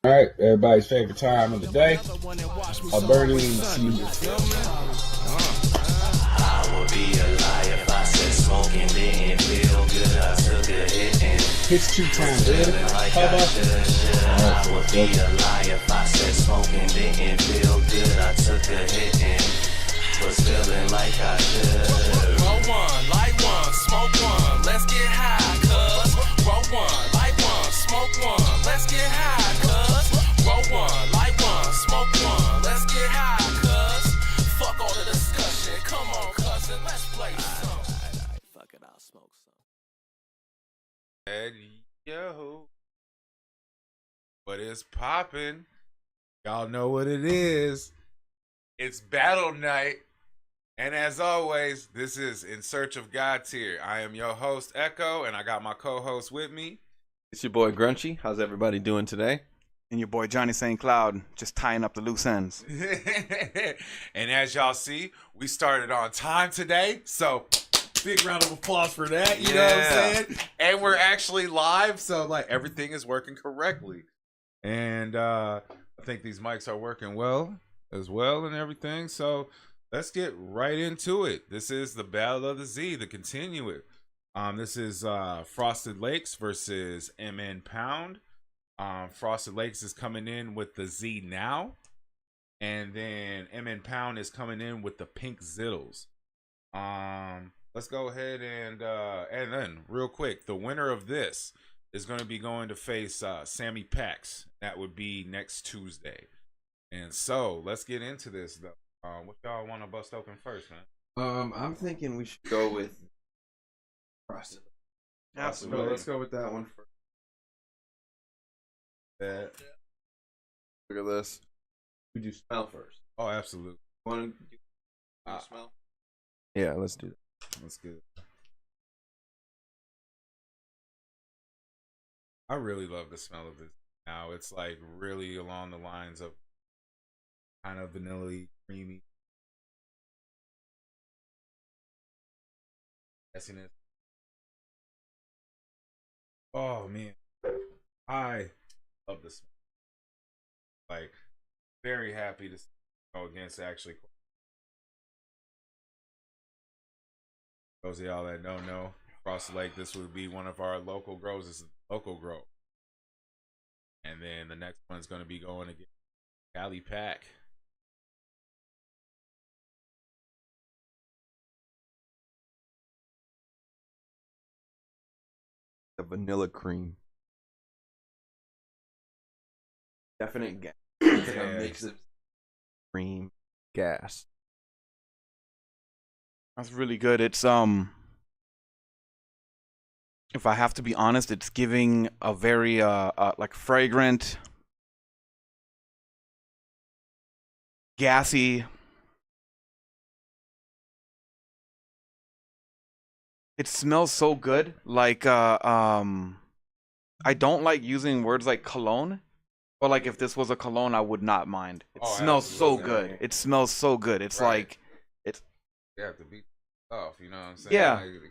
All right, everybody's favorite time of the day. Alberti and I would be a liar if I said smoking didn't feel good. I took a hit and hits 2 times. Ready? like I should. I would be a liar if I said smoking didn't feel good. I took a hit and was feeling like I should. Roll one, light one, smoke one, let's get high, cuz. Roll one, light one, smoke one, let's get high, cuz. Roll one, light one, smoke one, let's get high, cuz. Fuck all the discussion, come on, cousin, let's play some. Alright, fuck it, I'll smoke some. And yo, what is poppin'? Y'all know what it is. It's battle night. And as always, this is In Search of God Tier. I am your host, Echo, and I got my co-host with me. It's your boy Grunchy. How's everybody doing today? And your boy Johnny St. Cloud, just tying up the loose ends. And as y'all see, we started on time today, so big round of applause for that, you know what I'm saying? And we're actually live, so like everything is working correctly. And I think these mics are working well as well and everything, so let's get right into it. This is the Battle of the Z, the continue it. This is Frosted Lakes versus MN Pound. Frosted Lakes is coming in with the Z now, and then MN Pound is coming in with the Pink Zittles. Let's go ahead and then real quick, the winner of this is going to be going to face Sammy Pax. That would be next Tuesday. And so let's get into this though. What y'all want to bust open first, man? I'm thinking we should go with Frosted. Absolutely. Let's go with that one first. Look at this. Would you smell first? Oh, absolutely. Want to smell? Yeah, let's do that. That's good. I really love the smell of this now. It's like really along the lines of kind of vanilla-y, creamy. Messiness. Oh man, I love this. Like, very happy to go against actually. Those of y'all that don't know, Frosted Lake, this would be one of our local grows. This is a local grow. And then the next one's going to be going against Cali Pack. The vanilla cream. Definite gas. Yeah. Mix of cream, gas. That's really good. It's if I have to be honest, it's giving a very like fragrant, gassy. It smells so good. Like I don't like using words like cologne, but like if this was a cologne, I would not mind. It smells so absolutely. good. It smells so good. It's Right. like You have to beat off, you know what I'm saying? Yeah. Like,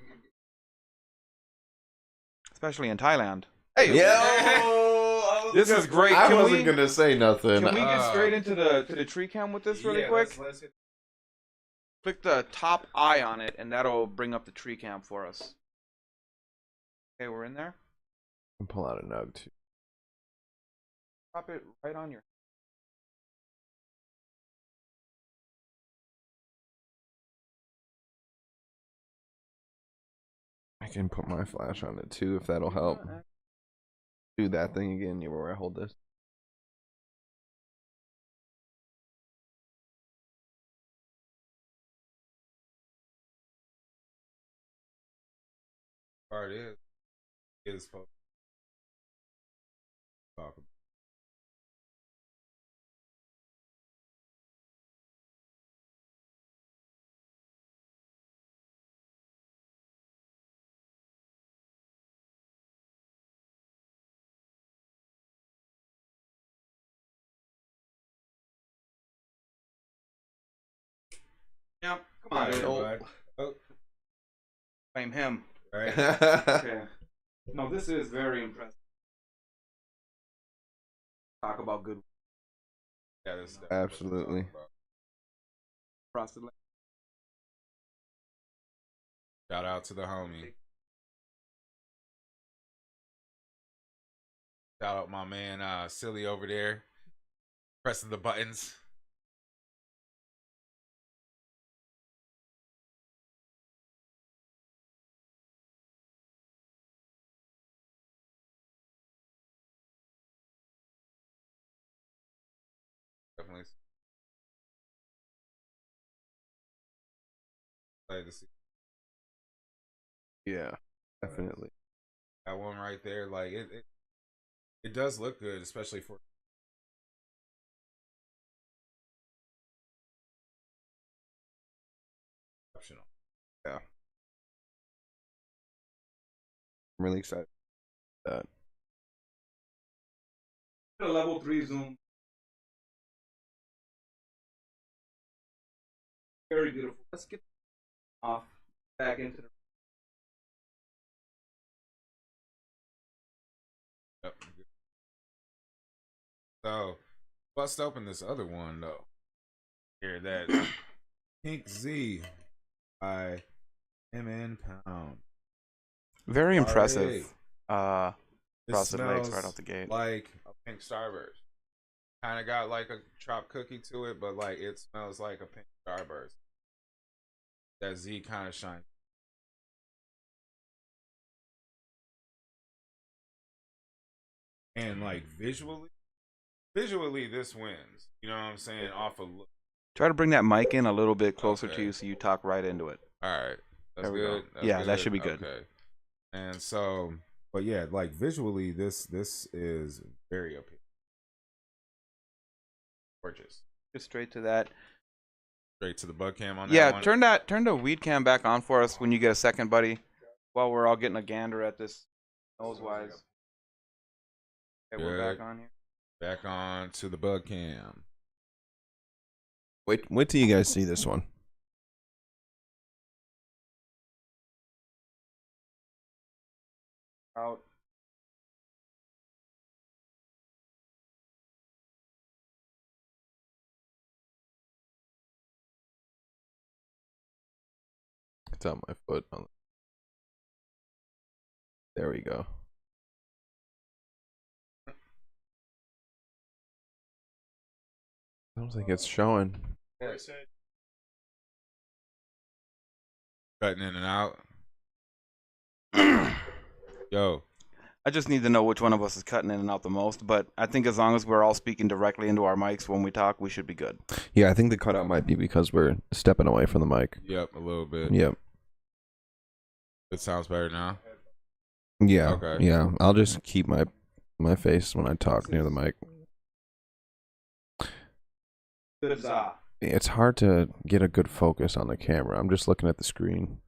especially in Thailand. Hey, This is great. I Can wasn't we- gonna say nothing. Can we get straight into the tree cam with this really yeah, quick? let's hit. Click the top eye on it, and that'll bring up the tree cam for us. Okay, we're in there. Can pull out a nug too. Drop it right on your. I can put my flash on it too if that'll help. Do that thing again. You where I hold this. Part is supposed to talk about. Yeah, come on, Everybody. Oh, blame him. right. Okay. No, this is very impressive. talk about good Yeah, this is Absolutely. frosted. Shout out to the homie. Shout out my man Silly over there. Pressing the buttons. Definitely excited to see Yeah, definitely. that one right there. Like it does look good, especially for optional. Yeah. I'm really excited about that. A level 3 zoom. Very beautiful. Let's get off back into the. Yep. So bust open this other one though. Here that Pink Z by MN Pound. Very impressive. This Frosted Flakes smells right off the gate. like a pink Starburst. Kind of got like a chopped cookie to it, but like it smells like a pink Starburst. That Z kind of shines. And like visually this wins. You know what I'm saying? Off of look. Try to bring that mic in a little bit closer Okay. to you so you talk right into it. All right, that's There we go. good. That's Yeah, that good? should be good. Okay. And so, but yeah, like visually, this is very appealing. Gorgeous. Just straight to that. Straight to the bug cam on that Yeah, one. turn the weed cam back on for us when you get a second, buddy. While we're all getting a gander at this nose wise. Okay, we're Good. back on here. Back on to the bug cam. Wait till you guys see this one. Out. It's on my foot. There we go. I don't think it's showing. Cutting in and out. Yo, I just need to know which one of us is cutting in and out the most, but I think as long as we're all speaking directly into our mics when we talk, we should be good. Yeah, I think the cutout might be because we're stepping away from the mic. yep, a little bit. Yep. It sounds better now. Yeah. Okay. Yeah. I'll just keep my face when I talk near the mic. It's hard to get a good focus on the camera. I'm just looking at the screen.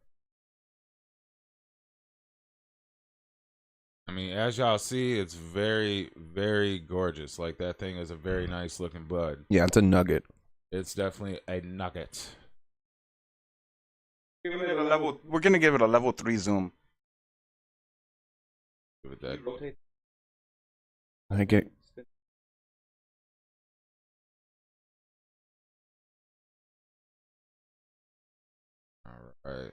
I mean, as y'all see, it's very, very gorgeous. Like that thing is a very nice looking bud. Yeah, it's a nugget. It's definitely a nugget. We're gonna give it a level 3 zoom. Give it that. I get. All right.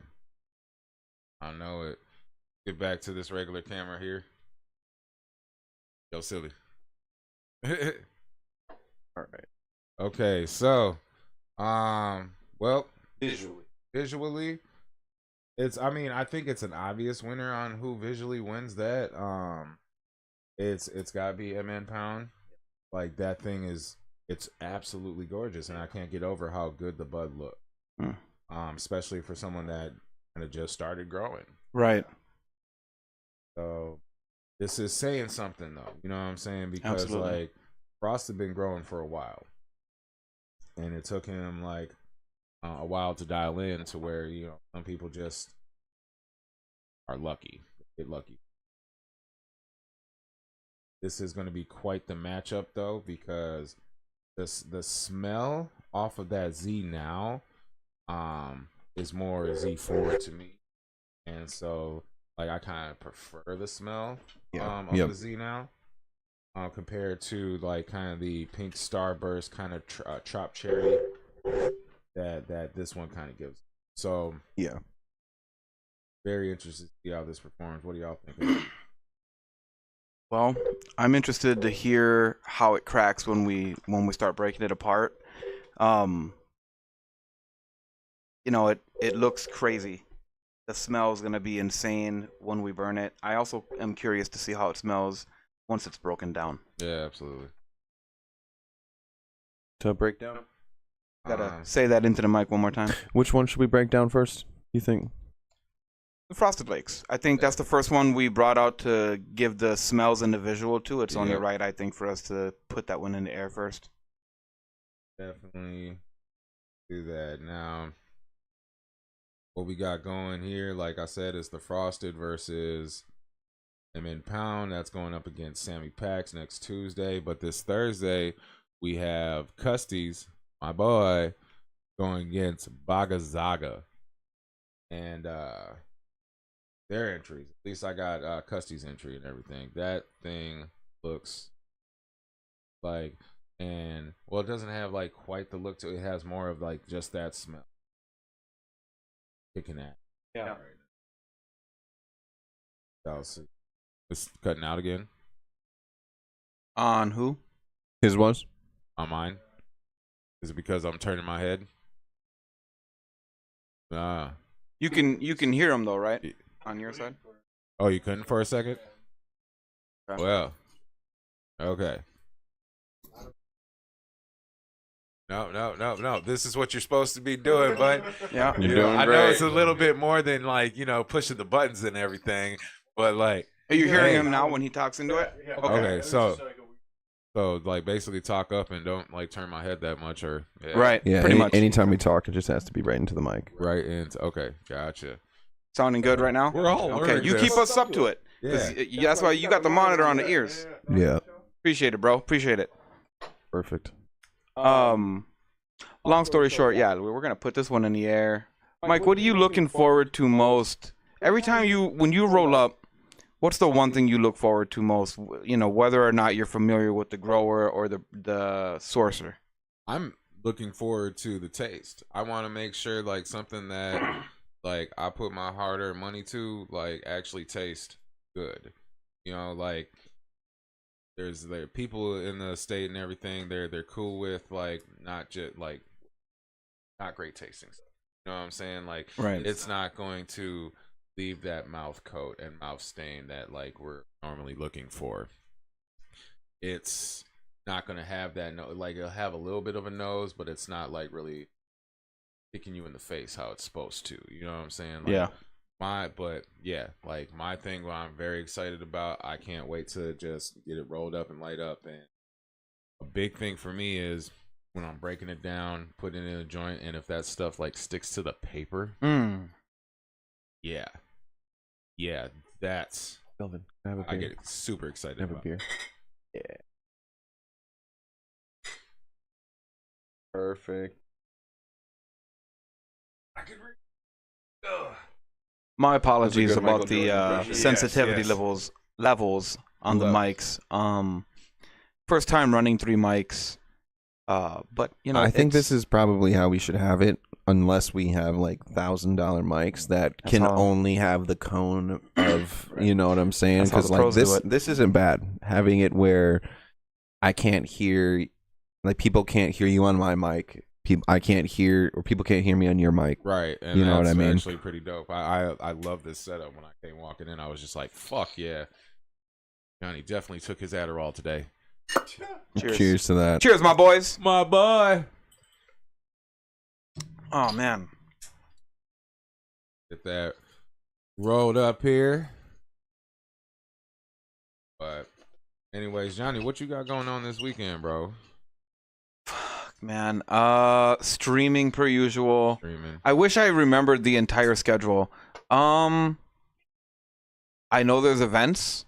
I know it. Get back to this regular camera here. Yo, silly. All right. Okay, so, well, Visually. it's. I mean, I think it's an obvious winner on who visually wins that. It's got to be MN Pound. Like that thing is. It's absolutely gorgeous, and I can't get over how good the bud look. Especially for someone that kind of just started growing. Right. So this is saying something, though. You know what I'm saying? Because Absolutely. like Frost had been growing for a while, and it took him like a while to dial in to where some people just are lucky, get lucky. This is going to be quite the matchup, though, because the smell off of that Z now is more Z forward to me, and so like I kind of prefer the smell of Yep. the Z now. compared to like kind of the pink starburst kind of chopped cherry that this one kind of gives. So Yeah. very interested to see how this performs. What do y'all think? Well, I'm interested to hear how it cracks when we start breaking it apart. You know, it looks crazy. The smell is gonna be insane when we burn it. I also am curious to see how it smells once it's broken down. Yeah, absolutely. To break down, Gotta say that into the mic one more time. which one should we break down first? You think? The Frosted Lakes. I think that's the first one we brought out to give the smells and the visual to. It's only Yeah. right, I think, for us to put that one in the air first. Definitely do that. Now, what we got going here, like I said, is the Frosted versus M.N. Pound. That's going up against Sammy Pax next Tuesday. But this Thursday, we have Custy's, my boy, going against Bagazaga. And their entries. At least I got Custy's entry and everything. That thing looks like, and well, it doesn't have like quite the look to it. It has more of like just that smell. Kicking at. Yeah. I'll see. It's cutting out again On who? His was. on mine. Is it because I'm turning my head? You can hear him though, right? On your side? Oh, you couldn't for a second? Okay. Well, okay. No. This is what you're supposed to be doing, bud. Yeah. You're You know, doing I know great. it's a little bit more than like, pushing the buttons and everything, but like, Are you hearing Hey. him now when he talks into it? okay, so like basically talk up and don't like turn my head that much or Right. Yeah. Pretty much. Anytime we talk, it just has to be right into the mic. right into okay, gotcha. Sounding good right now? We're all Okay, learning you this. keep us up to it. Yeah. 'Cause that's why you got the monitor on the ears. Yeah. Appreciate it, bro. Appreciate it. Perfect. Long story short, yeah, we're gonna put this one in the air. Mike, what are you looking forward to most? Every time when you roll up, what's the one thing you look forward to most? You know, whether or not you're familiar with the grower or the sourcer. I'm looking forward to the taste. I want to make sure like something that like I put my hard-earned money to like actually taste good. Like there are people in the state and everything. They're cool with like not just like not great tasting stuff. You know what I'm saying? Like Right. it's not going to leave that mouth coat and mouth stain that like we're normally looking for. It's not gonna have that like it'll have a little bit of a nose, but it's not like really kicking you in the face how it's supposed to. You know what I'm saying? Like, Yeah. Like my thing what I'm very excited about, I can't wait to just get it rolled up and light up. And a big thing for me is when I'm breaking it down, putting it in a joint, and if that stuff like sticks to the paper, yeah, that's Melvin, have a beer. I get super excited Have a about. beer. Yeah. Perfect. My apologies good about Michael the Jordan impression. sensitivity Yes. levels on the mics. First time running 3 mics. But I think it's- this is probably how we should have it, unless we have like $1,000 mics that That's can how- only have the cone of, you know what I'm saying? That's how Because the like pros do this it. isn't bad. Having it where I can't hear, like people can't hear you on my mic. I can't hear, or people can't hear me on your mic. Right, and You know what that's I mean? actually pretty dope. I love this setup. When I came walking in, I was just like, "Fuck yeah!" Johnny definitely took his Adderall today. Cheers. To that. Cheers, my boys. My boy. Oh man. Get that rolled up here. But, anyways, Johnny, what you got going on this weekend, bro? Man, streaming per usual. Streaming. I wish I remembered the entire schedule. I know there's events.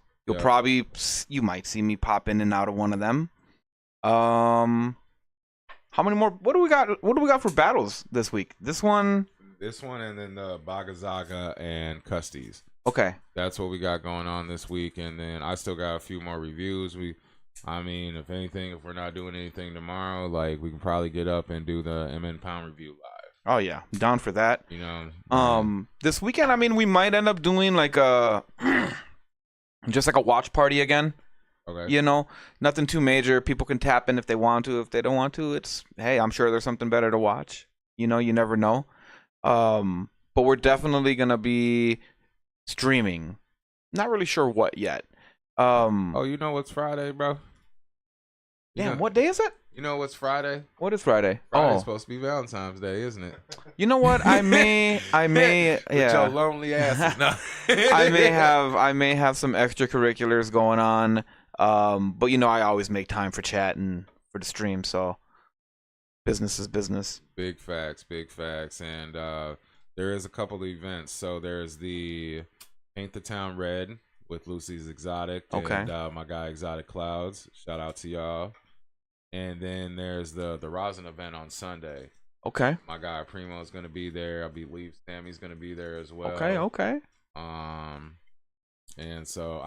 You might see me pop in and out of one of them. How many more? What do we got? What do we got for battles this week? This one. This one, and then the Bagazaga and Custy's. Okay. That's what we got going on this week, and then I still got a few more reviews. We I mean, if anything, if we're not doing anything tomorrow, like we can probably get up and do the MN Pound review live. Oh yeah, down for that. You know. This weekend, I mean, we might end up doing like a just like a watch party again. Okay. You know, nothing too major. People can tap in if they want to. If they don't want to, it's hey, I'm sure there's something better to watch. You know, you never know. But we're definitely gonna be streaming. Not really sure what yet. Oh, you know what's Friday, bro? Damn, what day is it? You know what's Friday? What is Friday? Friday's supposed to be Valentine's Day, isn't it? You know what? I may, With your yeah. lonely ass. No. I may have some extracurriculars going on. But you know, I always make time for chat and for the stream. So business is business. Big facts, and there is a couple of events. So there's the Paint the Town Red with Lucy's Exotic and my guy Exotic Clouds. Shout out to y'all. And then there's the Rosin event on Sunday. Okay. My guy Primo is gonna be there. I believe Sammy's gonna be there as well. Okay. And so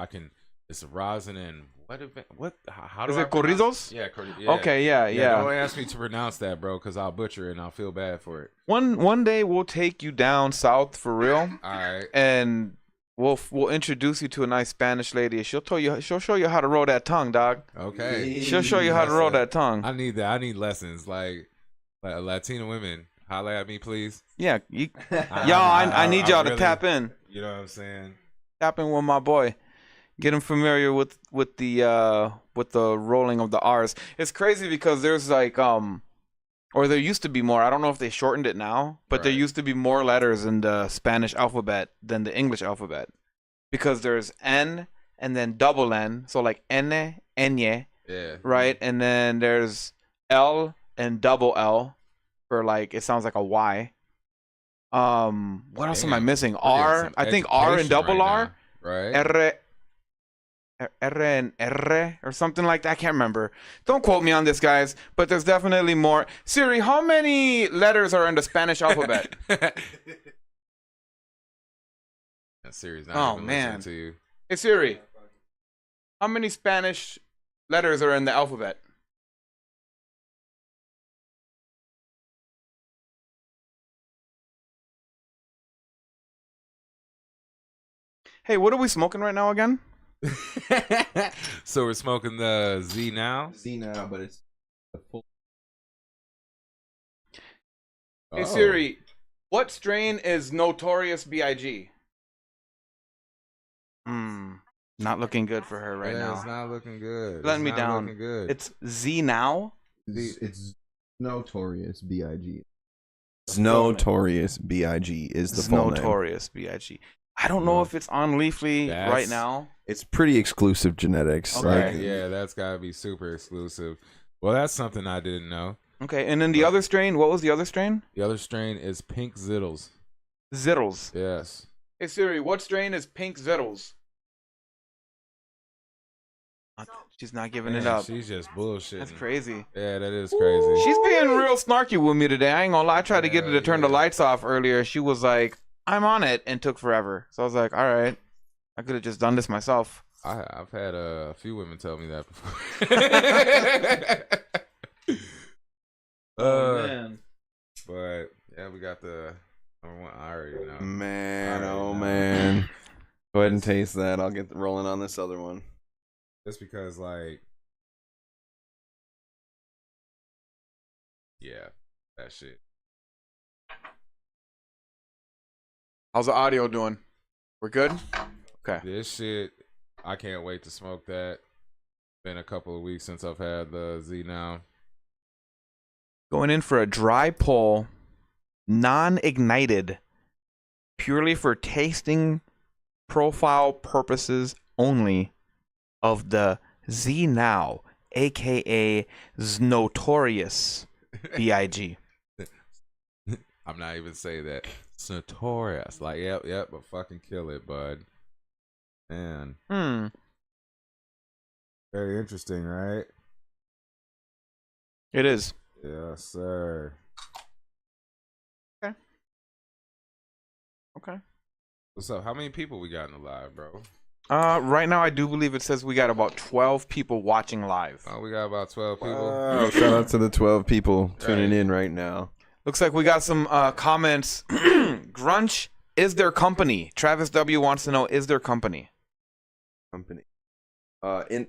it's a Rosin and what event? What? How do Is I it corridos? Yeah, yeah. Okay, yeah. Don't ask me to pronounce that, bro, because I'll butcher it and I'll feel bad for it. One day we'll take you down south for real. All right. And we'll introduce you to a nice Spanish lady. She'll show you how to roll that tongue, dog. Okay. She'll show you how to roll that tongue. I need that. I need lessons. Like Latina women, holla at me, please. Yeah, I need y'all to tap in. You know what I'm saying? Tap in with my boy. Get him familiar with the rolling of the R's. It's crazy because there's like or there used to be more. I don't know if they shortened it now, but there used to be more letters in the Spanish alphabet than the English alphabet. Because there's N and then double N, so like N, Enye, right? And then there's L and double L for like it sounds like a Y. What else am I missing? R, I think R and double R, right? R and R or something like that. I can't remember. Don't quote me on this, guys, but there's definitely more. Siri, how many letters are in the Spanish alphabet? That Siri's not even listening to you. Hey Siri, how many Spanish letters are in the alphabet? Hey, what are we smoking right now again? So we're smoking the Z now, but it's the full. Hey Siri, what strain is Notorious B.I.G.? Not looking good for her right now. It's not looking good. Letting me down. Good. It's Z now. It's Notorious B.I.G. Notorious B.I.G. is the full name. Notorious B.I.G. I don't know if it's on Leafly right now. It's pretty exclusive genetics. Okay. Like, yeah, that's gotta be super exclusive. Well, that's something I didn't know. Okay, and then the other strain, what was the other strain? The other strain is Pink Zittles. Zittles. Yes. Hey Siri, what strain is Pink Zittles? She's not giving it up. She's just bullshitting. That's crazy. Yeah, that is crazy. She's being real snarky with me today. I ain't gonna lie. I tried to get her to turn the lights off earlier. She was like, I'm on it, and took forever. So I was like, all right. I could have just done this myself. I've had a few women tell me that before. Man. But yeah, we got the number one. I already know. Man, oh man. Go ahead and taste that. I'll get rolling on this other one. Just because, like, yeah, that shit. How's the audio doing? We're good? Okay. This shit, I can't wait to smoke that. Been a couple of weeks since I've had the Z now. Going in for a dry pull, non-ignited, purely for tasting profile purposes only, of the Z Now, aka Notorious B.I.G. I'm not even saying that. It's notorious. Like, yep, but fucking kill it, bud. Man. Very interesting, right? It is. Yes, sir. Okay. What's up? How many people we got in the live, bro? Right now, I do believe it says we got about 12 people watching live. Oh, we got about 12 people. Oh, shout out to the 12 people tuning in right now. Looks like we got some comments. Grunch is their company. Travis W wants to know, is their company? Company.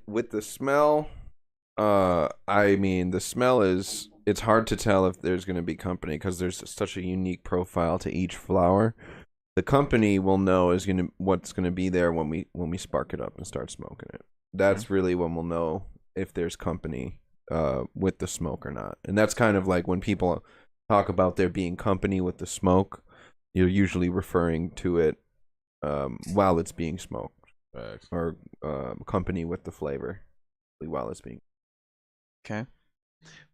With the smell, I mean, the smell is, it's hard to tell if there's going to be company because there's such a unique profile to each flower. The company will know what's going to be there when we spark it up and start smoking it. That's really when we'll know if there's company with the smoke or not. And that's kind of like when people talk about there being company with the smoke, you're usually referring to it while it's being smoked. Facts. Or company with the flavor while it's being. Okay.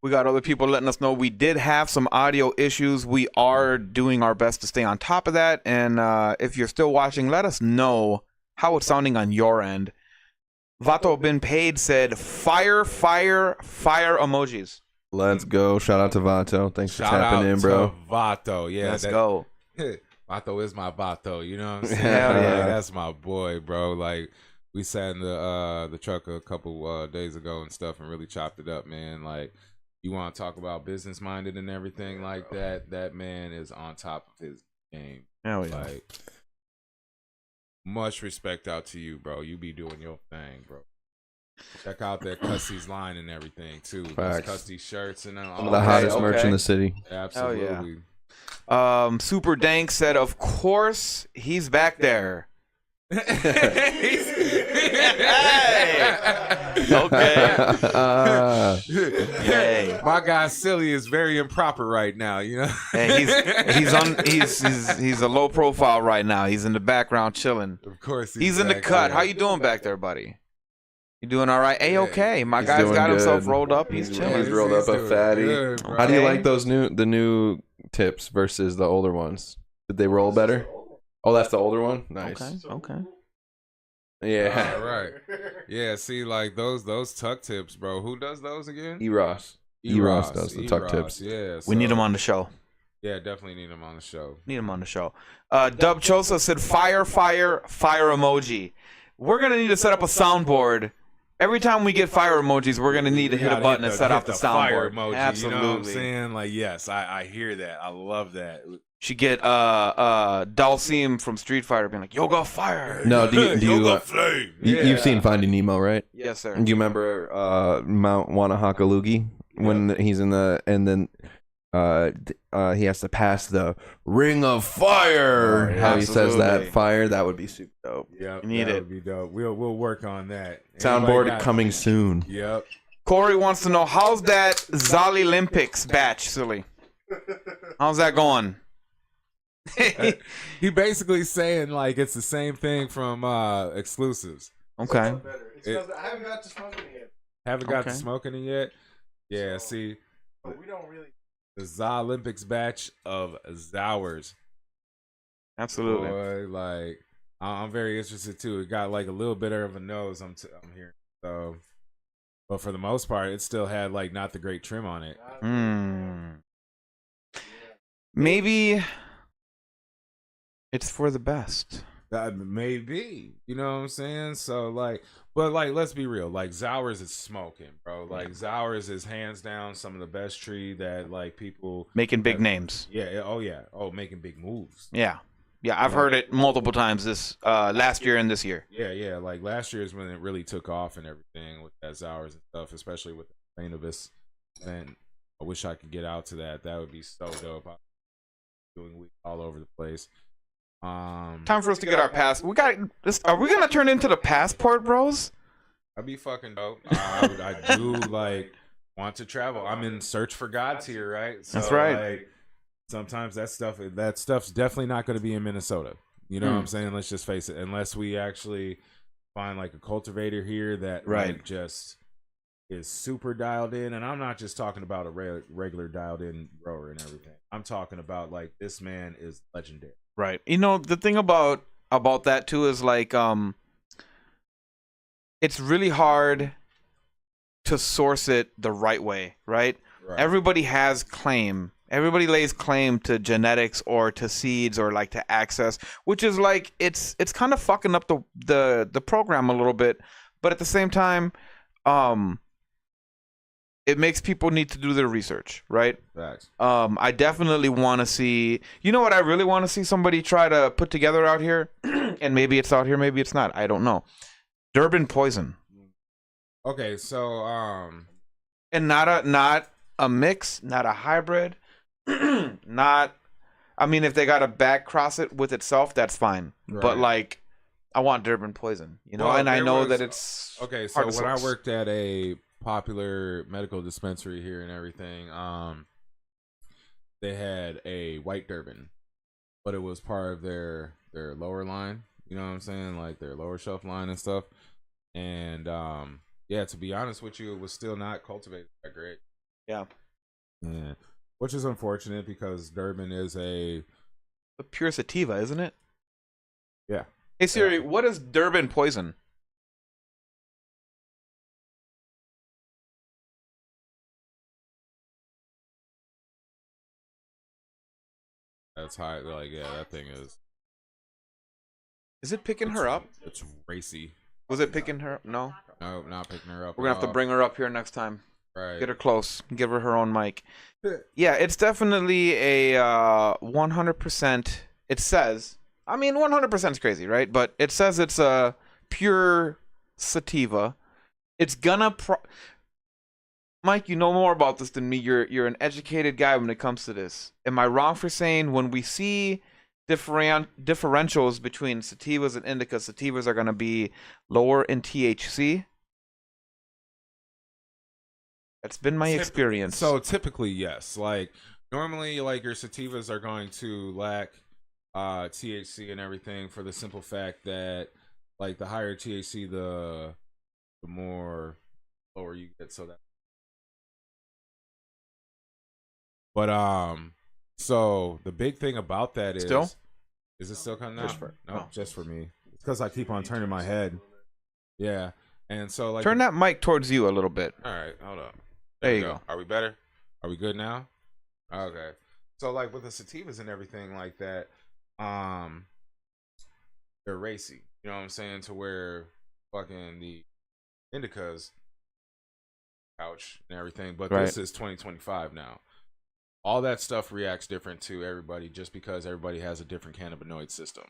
We got other people letting us know we did have some audio issues. We are doing our best to stay on top of that. And if you're still watching, let us know how it's sounding on your end. Vato Been Paid said, fire emojis. Let's go. Shout out to Vato. Thanks for Shout tapping out in, bro. to Vato. Yeah, Let's go. Vato is my Vato. You know what I'm saying? Hell yeah. Like, that's my boy, bro. Like, we sat in the truck a couple days ago and stuff and really chopped it up, man. Like, you want to talk about business minded and everything like that? That man is on top of his game. Hell yeah. Like, much respect out to you, bro. You be doing your thing, bro. Check out that Custy's line and everything too. Those Facts. Custy shirts and all Some of the hottest merch in the city. Absolutely. Super Dank said, of course, he's back there. Okay. Hey. My guy Silly is very improper right now, you know. Hey, he's a low profile right now. He's in the background chilling. Of course He's in the back cut. there. How you doing back there, buddy? You doing all right? Okay. My He's guy's doing got himself good. rolled up. He's He's chilling. rolled up a doing fatty. good, bro. How do you Okay. like the new tips versus the older ones? Did they roll better? Oh, that's the older one. Nice. Okay. Yeah. All right. Yeah, see, like those tuck tips, bro. Who does those again? E-Ross. E-Ross does the tuck tips. Yeah. We need so- him on the show. Yeah, definitely need him on the show. Need him on the show. Dub Chosa said, fire emoji. We're going to need to set up a soundboard. Every time we get fire emojis, we're going to need to hit a Gotta button and set hit off the fire soundboard. emoji. Absolutely. You know what I'm saying? Like, yes, I hear that. I love that. Should get Dalsim from Street Fighter being like, Yoga Fire. No, do you Yoga Flame. you've seen Finding Nemo, right? Yes, sir. Do you remember Mount Wanahakalugi when he's in the and then he has to pass the Ring of Fire? Oh, yeah. How he says Absolutely. that fire, that would be super dope. Yep, You need that it. would be dope. We'll work on that. Soundboard Anybody got- coming soon. Yep. Corey wants to know, how's that Zali Olympics batch, Silly? How's that going? He basically saying like it's the same thing from exclusives. Okay. I haven't got to smoking it yet. Haven't got to Okay. smoking it yet. Yeah, see But we don't really. the ZA Olympics batch of Zowers. Absolutely. Boy, like I'm very interested too. It got like a little bit of a nose. I'm hearing. So, but for the most part, it still had like not the great trim on it. Maybe it's for the best. That may be, you know what I'm saying? So like, but like, let's be real. Like Zowers is smoking, bro. Like Zowers is hands down some of the best tree that like people. Making big names. Yeah. Oh yeah. Oh, making big moves. Yeah. Yeah, I've heard it multiple times this last year and this year. Yeah. Like last year is when it really took off and everything with that Zowers and stuff, especially with the Rainovis event. I wish I could get out to that. That would be so dope. I'm doing week all over the place. Time for us to get our pass. We got this. Are we gonna turn into the passport bros? I'd be fucking dope. I do like want to travel. I'm in search for God's here, right? So, That's right. Like, sometimes that stuff's definitely not going to be in Minnesota. You know what I'm saying? Let's just face it. Unless we actually find like a cultivator here that like, just is super dialed in, and I'm not just talking about a regular dialed in grower and everything. I'm talking about like this man is legendary. Right. You know, the thing about that too is like it's really hard to source it the right way, right? Right. Everybody has claim Everybody lays claim to genetics or to seeds or like to access, which is like it's kind of fucking up the program a little bit, but at the same time, it makes people need to do their research, right? Facts. I definitely want to see. You know what? I really want to see somebody try to put together out here, and maybe it's out here, maybe it's not. I don't know. Durban poison, Okay, so and not a mix, not a hybrid, not. I mean, if they got to back cross it with itself, that's fine. But Right. like, I want Durban poison, you know, Well, and I there know was- that it's okay, so hard to when I source. worked at a popular medical dispensary here and everything, they had a white Durban, but it was part of their lower line. You know what I'm saying? Like their lower shelf line and stuff. And yeah, to be honest with you, it was still not cultivated that great. Yeah, Yeah, which is unfortunate because Durban is a a pure sativa, isn't it? yeah. Hey Siri, what is Durban poison? That's high. Like yeah, that thing is. Is it picking her up? It's racy. Was it picking her up? No. No, not picking her up. We're gonna at have to all. bring her up here next time. Right. Get her close. Give her her own mic. Yeah, it's definitely a 100%. It says, I mean, 100% is crazy, right? But it says it's a pure sativa. It's gonna. Mike, you know more about this than me. You're an educated guy when it comes to this. Am I wrong for saying when we see differentials between sativas and indicas, sativas are gonna be lower in THC? That's been my experience. So typically, yes. Like normally, like your sativas are going to lack THC and everything for the simple fact that like the higher THC, the more lower you get. So that. But so the big thing about that is Still? Is it still coming out? Just for- no, oh. just for me. It's because I keep on turning my head. Yeah, and so like Turn that mic towards you a little bit. All right, hold up. There we you go. Are we better? Are we good now? Okay. So like with the sativas and everything like that, they're racy. You know what I'm saying? To where fucking the indicas couch and everything, but Right. this is 2025 now. All that stuff reacts different to everybody just because everybody has a different cannabinoid system.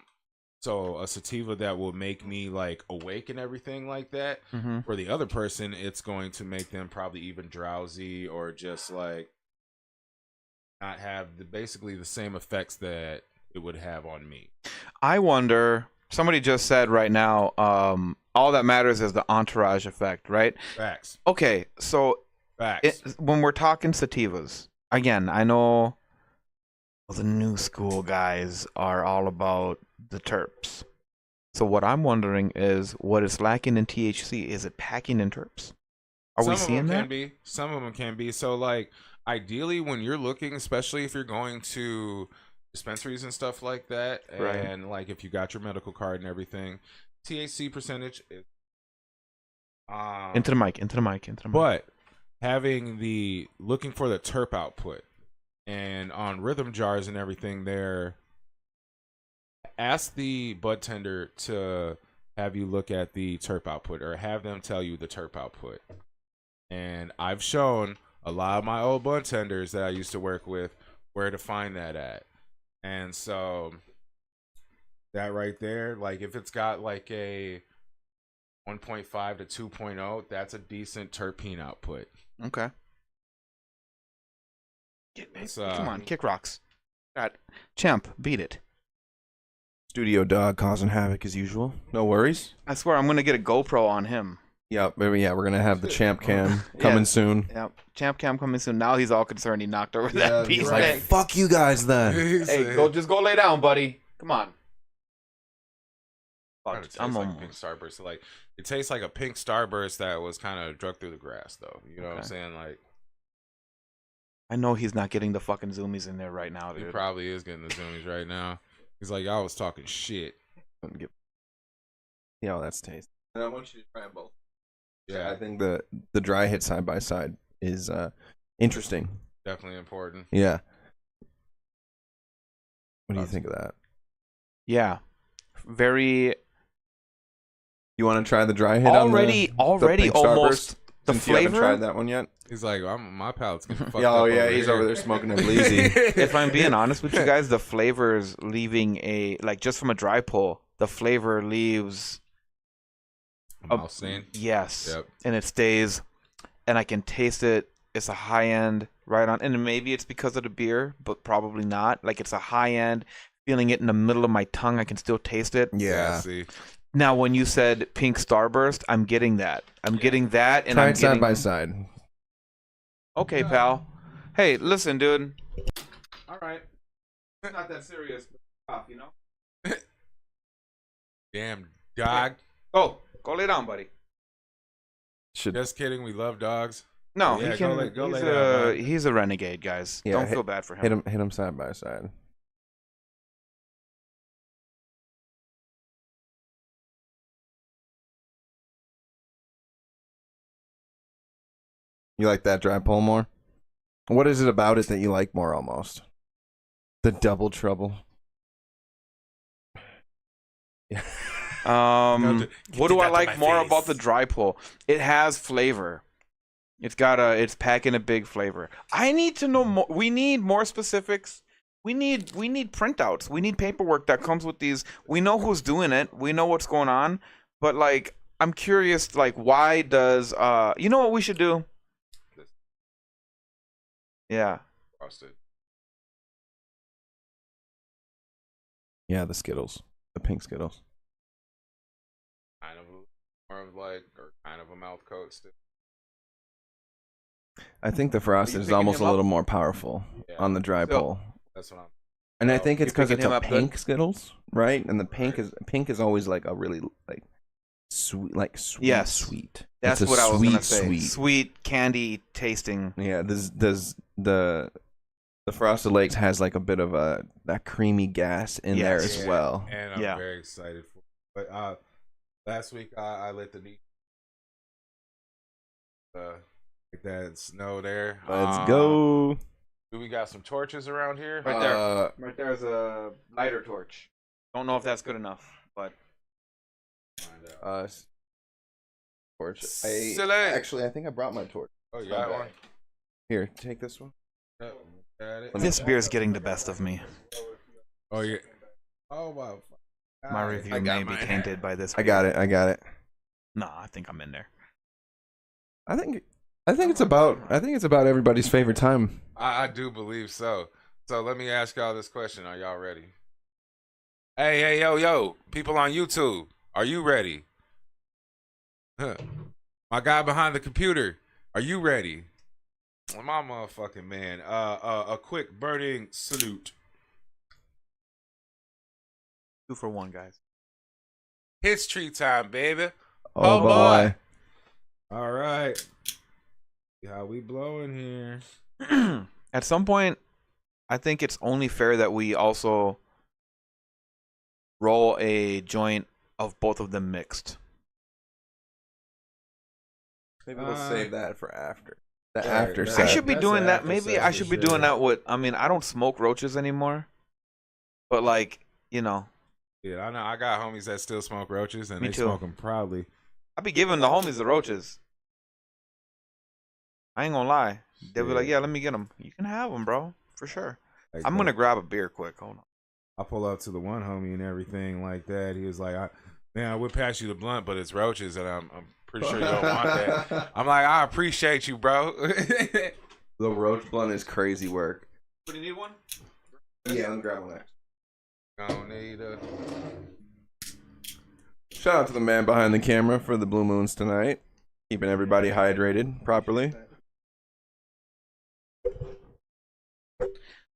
So a sativa that will make me like awake and everything like that, Mm-hmm. for the other person, it's going to make them probably even drowsy or just like not have basically the same effects that it would have on me. I wonder. Somebody just said right now, all that matters is the entourage effect, right? Facts. Okay, so Facts. when we're talking sativas, again, I know the new school guys are all about the terps. So what I'm wondering is, what is lacking in THC? Is it packing in terps? Are we seeing Some of them that? can be. Some of them can be. So like ideally when you're looking, especially if you're going to dispensaries and stuff like that, Right. and like if you got your medical card and everything, THC percentage is Into the mic. but having the looking for the terp output, and on rhythm jars and everything there, ask the bud tender to have you look at the terp output or have them tell you the terp output. And I've shown a lot of my old bud tenders that I used to work with where to find that at. And so that right there, like if it's got like a 1.5 to 2.0, that's a decent terpene output. Okay. It's, Come on, kick rocks. God, champ, beat it. Studio dog causing havoc as usual. No worries. I swear, I'm gonna get a GoPro on him. Yeah, maybe, yeah, we're gonna have the champ cam coming Yeah. soon. Yep, champ cam coming soon. Now he's all concerned. He knocked over that piece. He's right. like, fuck you guys then. Hey, just go lay down, buddy. Come on. Kinda tastes I'm like a almost. pink starburst. Like it tastes like a pink starburst that was kind of drugged through the grass, though. You know what I'm Okay. saying? Like I know he's not getting the fucking zoomies in there right now, he dude. probably is getting the zoomies right now. He's like, I was talking shit. Yeah, well, that's tasty. And I want you to try them both. Yeah, I think the dry hit side by side is interesting. definitely important. Yeah. What do you think of that? Yeah, very You want to try the dry hit already on the Pink Starburst? almost the Since you haven't flavor. tried that one yet? He's like, my palate's getting fucked Yeah, up. oh yeah, over he's here. over there smoking a bleezy. If I'm being honest with you guys, the flavors leaving a like just from a dry pull, the flavor leaves Mouth stain. yes, Yep. and it stays, and I can taste it. It's a high end right on, and maybe it's because of the beer, but probably not. Like it's a high end. Feeling it in the middle of my tongue, I can still taste it. Yeah. See. Now, when you said Pink Starburst, I'm getting that. I'm getting that, and Try I'm it side getting. by side. Okay, pal. Hey, listen, dude. All right. It's not that serious. You know. Damn dog. Go lay down, buddy. Should Just kidding. We love dogs. No, Yeah, he can. go lay he's, down, man. he's a renegade, guys. Yeah, Don't feel bad for him. hit him side by side. You like that dry pull more? What is it about it that you like more almost? The double trouble. Yeah. What do that I to like my more face. about the dry pull? It has flavor. It's packing a big flavor. I need to know more. We need more specifics. We need printouts. We need paperwork that comes with these. We know who's doing it. We know what's going on. But like, I'm curious. Like, why does you know what we should do? Yeah. Frosted. Yeah, the Skittles. The pink Skittles. Kind of more of like, or kind of a mouth coat still. I think the Frosted is picking almost a him up? little more powerful Yeah. on the dry So- pull. That's what I'm. And I Oh, think it's you because picking it's him a up good? pink Skittles, right? And the pink is always like a really like sweet, like sweet, Yes. sweet. That's It's a what I was gonna say. Sweet. Sweet candy tasting. Yeah, this the Frosted Lakes has like a bit of that creamy gas in there Yes. as Yeah, well. And I'm Yeah. very excited for it. But last week I lit the neat like that snow there. Let's go. Do we got some torches around here? Right there. Right there's a lighter torch. Don't know if that's good enough, but Find out. Torch. Silly. Actually, I think I brought my torch. Oh, you got one? Here, take this one. Yep, got it. this beer is getting the best of me. Oh yeah. Oh wow. My Alright, review I got may be mine. tainted by this. I got it. No, I think I'm in there. I think it's about everybody's favorite time. I do believe so. So let me ask y'all this question. Are y'all ready? Hey, yo, people on YouTube, are you ready? Huh. My guy behind the computer, are you ready? My motherfucking man. A quick burning salute. 2 for 1, guys. History time, baby. Oh, Oh, boy. boy. All right. See how we blowing here. At some point, I think it's only fair that we also roll a joint of both of them mixed. Maybe we'll save that for after. The Yeah, after that- set. I should be That's doing an that. after Maybe set I for should be sure. doing that with. I mean, I don't smoke roaches anymore, but like, you know, Yeah, I know. I got homies that still smoke roaches, and Me they too. smoke them proudly. I be giving the homies the roaches. I ain't gonna lie. They'll be like, Shit. "Yeah, let me get them. You can have them, bro, for sure." Like, I'm gonna grab a beer quick. Hold on. I pull up to the one homie and everything like that. He was like, "Man, I would pass you the blunt, but it's roaches, and I'm pretty sure you don't want that." I'm like, "I appreciate you, bro." The roach blunt is crazy work. Do you need one? Yeah, I'm grabbing that. Don't need a. Shout out to the man behind the camera for the Blue Moons tonight. Keeping everybody hydrated properly.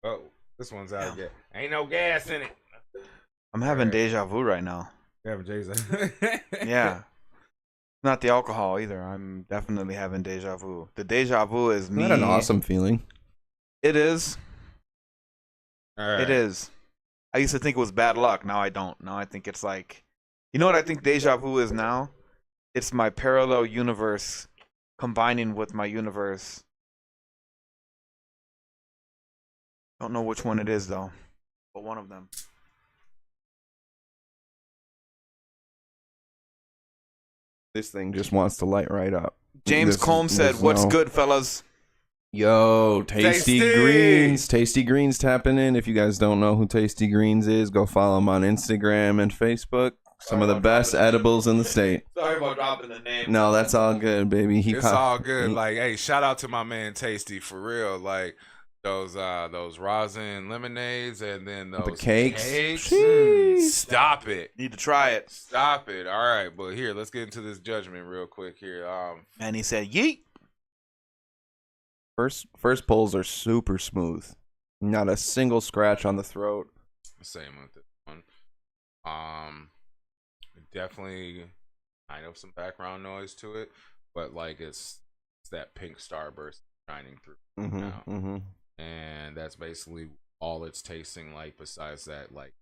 Oh, this one's out of gas. Ain't no gas in it. I'm having deja vu right now. Gavin Jason. Yeah. Not the alcohol either. I'm definitely having deja vu. The deja vu is Isn't me. that an awesome feeling? It is. All right. It is. I used to think it was bad luck. Now I don't. Now I think it's like, you know what I think deja vu is now? It's my parallel universe combining with my universe. Don't know which one it is though. but one of them. This thing just wants to light right up. James Combs said, "What's good, fellas?" Yo, Tasty Greens. Tasty Greens tapping in. If you guys don't know who Tasty Greens is, go follow them on Instagram and Facebook. Some of the best edibles in the state. Sorry about dropping the name. No, that's all good, baby. It's all good. Like, hey, shout out to my man Tasty for real. Like those rosin lemonades and then those cakes. Stop it. Need to try it. Stop it. All right, but here, let's get into this judgment real quick here. And he said, "Yeet." First pulls are super smooth. Not a single scratch on the throat. Same with this one. Definitely kind of some background noise to it, but like it's that pink starburst shining through now. And that's basically all it's tasting like besides that, like,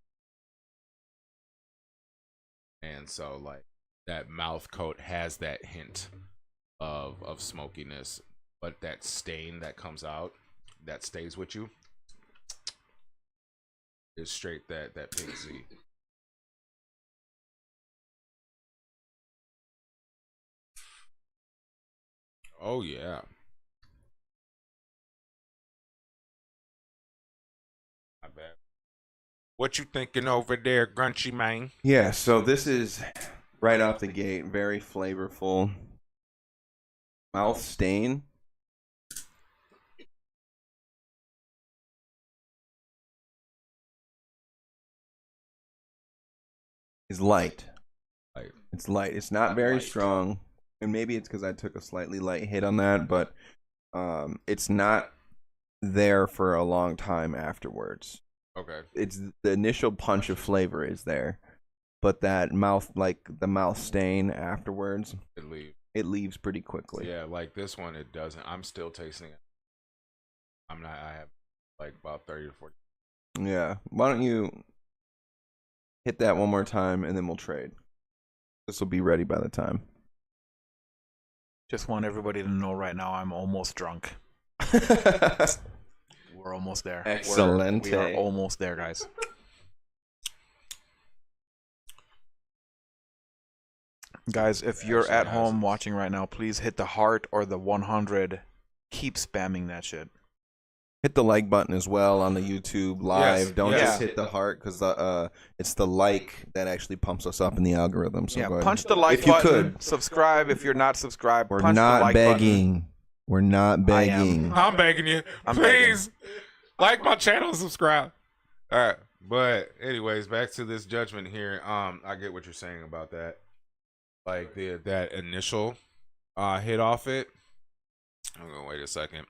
and so like that mouth coat has that hint of smokiness, but that stain that comes out that stays with you is straight that pink Z. Oh yeah. I bet. What you thinking over there, Grunchy man? Yeah, so this is right off the gate, very flavorful. Mouth stain. Is light. It's light. It's not very strong. And maybe it's because I took a slightly light hit on that, but it's not there for a long time afterwards. Okay. It's the initial punch of flavor is there, but that mouth, like the mouth stain afterwards, It leaves leaves pretty quickly. Yeah, like this one, it doesn't. I'm still tasting it. I have like about 30 to 40. Yeah. Why don't you hit that one more time and then we'll trade. This will be ready by the time. Just want everybody to know right now I'm almost drunk. We're almost there. Excellent. We are almost there, guys. Guys, if you're at home watching right now, please hit the heart or the 100. Keep spamming that shit. Hit the like button as well on the YouTube live. Yes, Don't yes. just hit the heart because it's the like that actually pumps us up in the algorithm. So Yeah, go ahead. punch the like if you button. could. Subscribe if you're not subscribed. We're punch the not like begging. Button. We're not begging. I'm begging you. Please like my channel and subscribe. All right. But anyways, back to this judgment here. I get what you're saying about that. Like that initial hit off it. I'm gonna wait a second.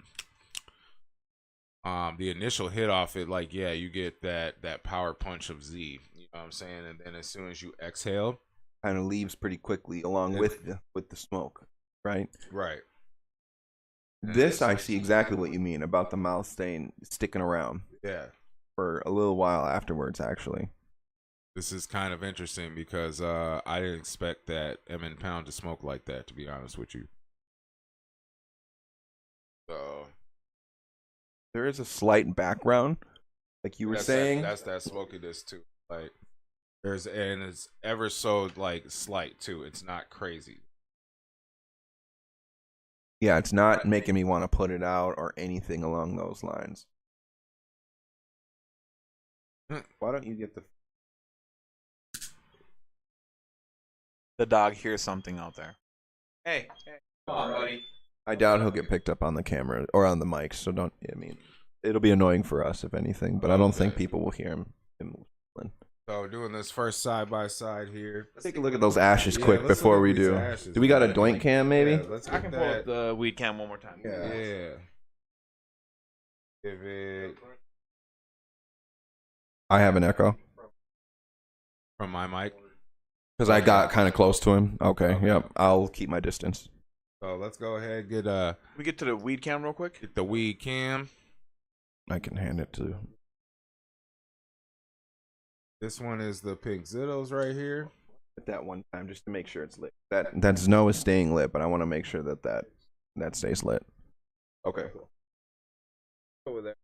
The initial hit off it, like, yeah, you get that power punch of Z. You know what I'm saying? And then as soon as you exhale, Kind of leaves pretty quickly along with the smoke, right? right. This I see exactly what you mean about the mouth stain sticking around Yeah. for a little while afterwards. Actually, This is kind of interesting because I didn't expect that Pound to smoke like that, to be honest with you. So there is a slight background, like you were saying. that's that smokiness too. Like and it's ever so like slight too. It's not crazy. Yeah, it's not making me want to put it out or anything along those lines. Why don't you get the... The dog hears something out there. Hey, come on, buddy. I doubt he'll get picked up on the camera or on the mic, so don't... I mean, it'll be annoying for us, if anything, but I don't think people will hear him. So doing this first side by side here. Let's take a look at those ashes Yeah, quick let's before look we at these do. ashes, Do we got a man. doink cam, maybe? Yeah, let's I get can pull up the weed cam one more time. Yeah. Give it I have an echo. from my mic. Because I got kind of close to him. Okay, yep. I'll keep my distance. So let's go ahead and We get to the weed cam real quick. get the weed cam. I can hand it to... This one is the Pink Zittos right here. At that one time, just to make sure it's lit. That Zno is staying lit, but I want to make sure that stays lit. Okay. Over there.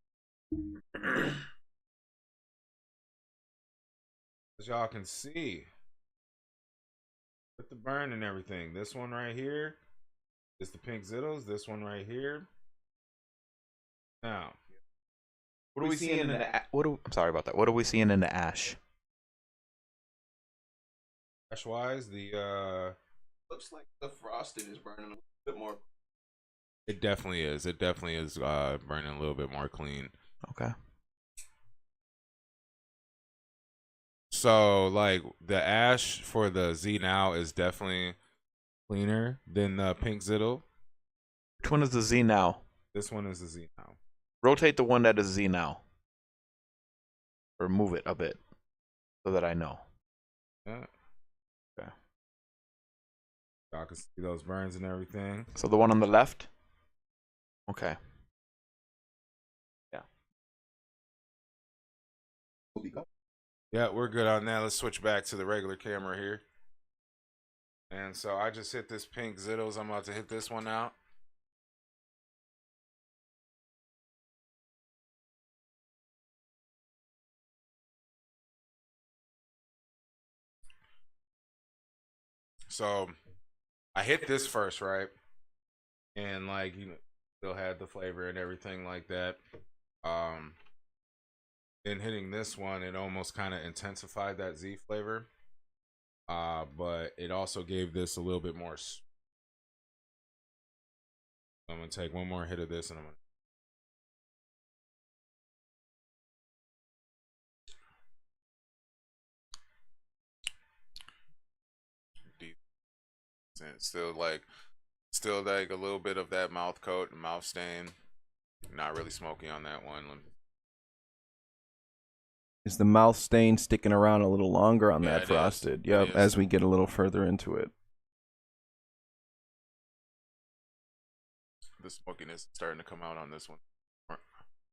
as y'all can see, with the burn and everything. This one right here is the pink Zittles. This one right here. Now, What are we seeing in the? I'm sorry about that. What are we seeing in the ash? ash wise, the Looks like the frosted is burning a little bit more. it definitely is. It definitely is burning a little bit more clean. Okay. So like the ash for the Z Now is definitely cleaner than the pink Zittle. Which one is the Z now? This one is the Z Now. Rotate the one that is Z now. Or move it a bit so that I know. Yeah. Okay. Y'all can see those burns and everything. So the one on the left? Okay. Yeah, we're good on that. Let's switch back to the regular camera here. And so I just hit this pink Zittles. I'm about to hit this one out. So I hit this first, right? And like, you know, still had the flavor and everything like that. Then hitting this one, it almost kind of intensified that Z flavor. But it also gave this a little bit more. I'm gonna take one more hit of this and I'm gonna. And still like a little bit of that mouth coat and mouth stain. Not really smoky on that one. Is the mouth stain sticking around a little longer on Yeah, that it is. frosted? It Yep, is. as we get a little further into it. The smokiness is starting to come out on this one.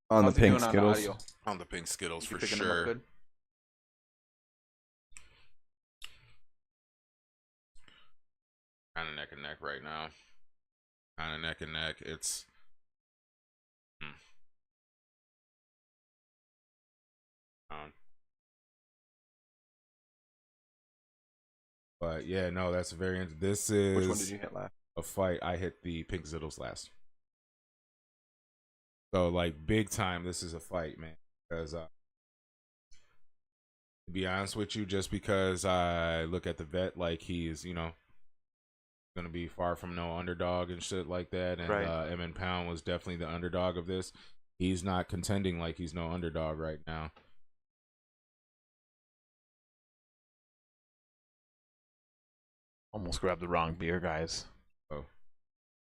On How's the he pink doing on the Skittles. audio? On the pink Skittles You for picking them up sure. good? Kind of neck and neck right now. Kind of neck and neck. It's. But yeah, no, that's very. This is Which one did you hit last? a fight. I hit the pink Zittles last. So like big time, this is a fight, man. Because to be honest with you, just because I look at the vet like he's, you know, gonna be far from no underdog and shit like that, and Right. Emin Pound was definitely the underdog of this. He's not contending like he's no underdog right now. Almost grabbed the wrong beer, guys. Oh.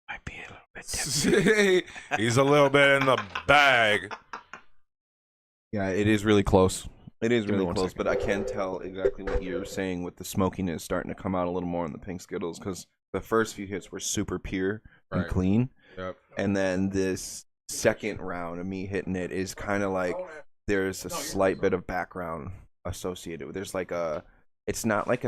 Might be a little bit tipsy. He's a little bit in the bag. Yeah, it is really close. It is Give me really one close, second. but I can tell exactly what you're saying with the smokiness starting to come out a little more in the pink Skittles because the first few hits were super pure and Right. clean. Yep. And then this second round of me hitting it is kind of like there's a slight bit of background associated with. There's like a, it's not like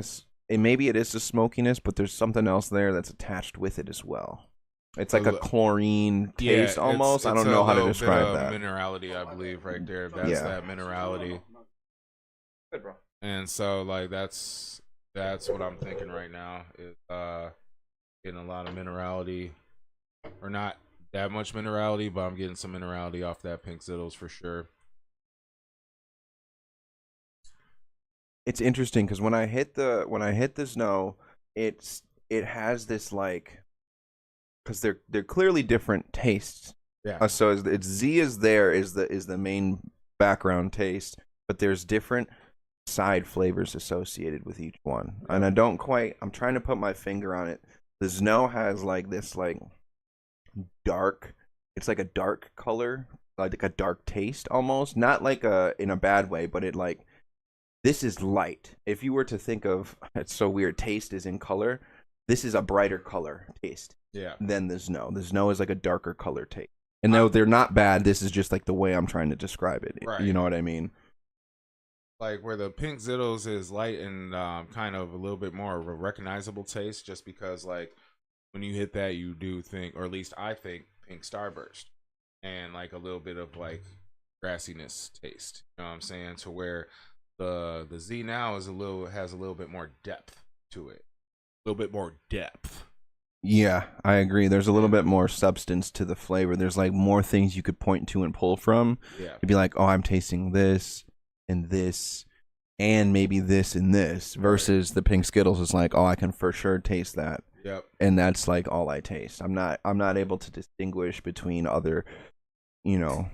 maybe it is the smokiness, but there's something else there that's attached with it as well. It's like a chlorine taste almost. I don't know how to describe that. Minerality, I believe, right there. That's Yeah. that minerality. Good, bro. And so like that's what I'm thinking right now is getting a lot of minerality, or not that much minerality, but I'm getting some minerality off that pink Zittles for sure. It's interesting because when I hit the snow, it has this like, because they're clearly different tastes. Yeah. So it's Z is the main background taste, but there's different side flavors associated with each one. And I'm trying to put my finger on it. The snow has like this like dark, it's like a dark color, like a dark taste almost, not like in a bad way, but it like, this is light. If you were to think of, it's so weird, taste is in color. This is a brighter color taste Yeah. than the snow. The snow is like a darker color taste. And though they're not bad, this is just like the way I'm trying to describe it. Right. You know what I mean? Like where the pink Zittles is light and kind of a little bit more of a recognizable taste, just because like when you hit that, you do think, or at least I think, pink Starburst, and like a little bit of like grassiness taste. You know what I'm saying? To where The Z now has a little bit more depth to it. A little bit more depth. Yeah, I agree. There's a little bit more substance to the flavor. There's like more things you could point to and pull from. Yeah. To be like, oh, I'm tasting this and this and maybe this and this versus the pink Skittles is like, oh, I can for sure taste that. Yep. And that's like all I taste. I'm not able to distinguish between other, Yeah.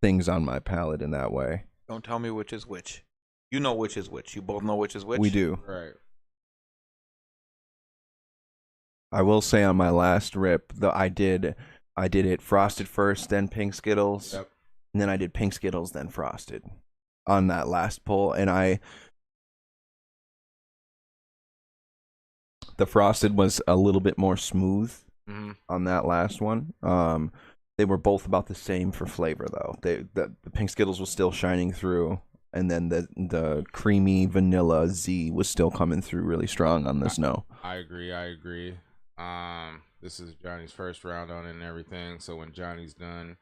things on my palate in that way. Don't tell me which is which. You know which is which. You both know which is which. We do. Right. I will say on my last rip, I did it frosted first, then pink Skittles, Yep. and then I did pink Skittles, then frosted on that last pull, and the frosted was a little bit more smooth on that last one. They were both about the same for flavor though. The pink Skittles was still shining through, and then the creamy vanilla Z was still coming through really strong on the snow. I agree. This is Johnny's first round on it and everything. So when Johnny's done,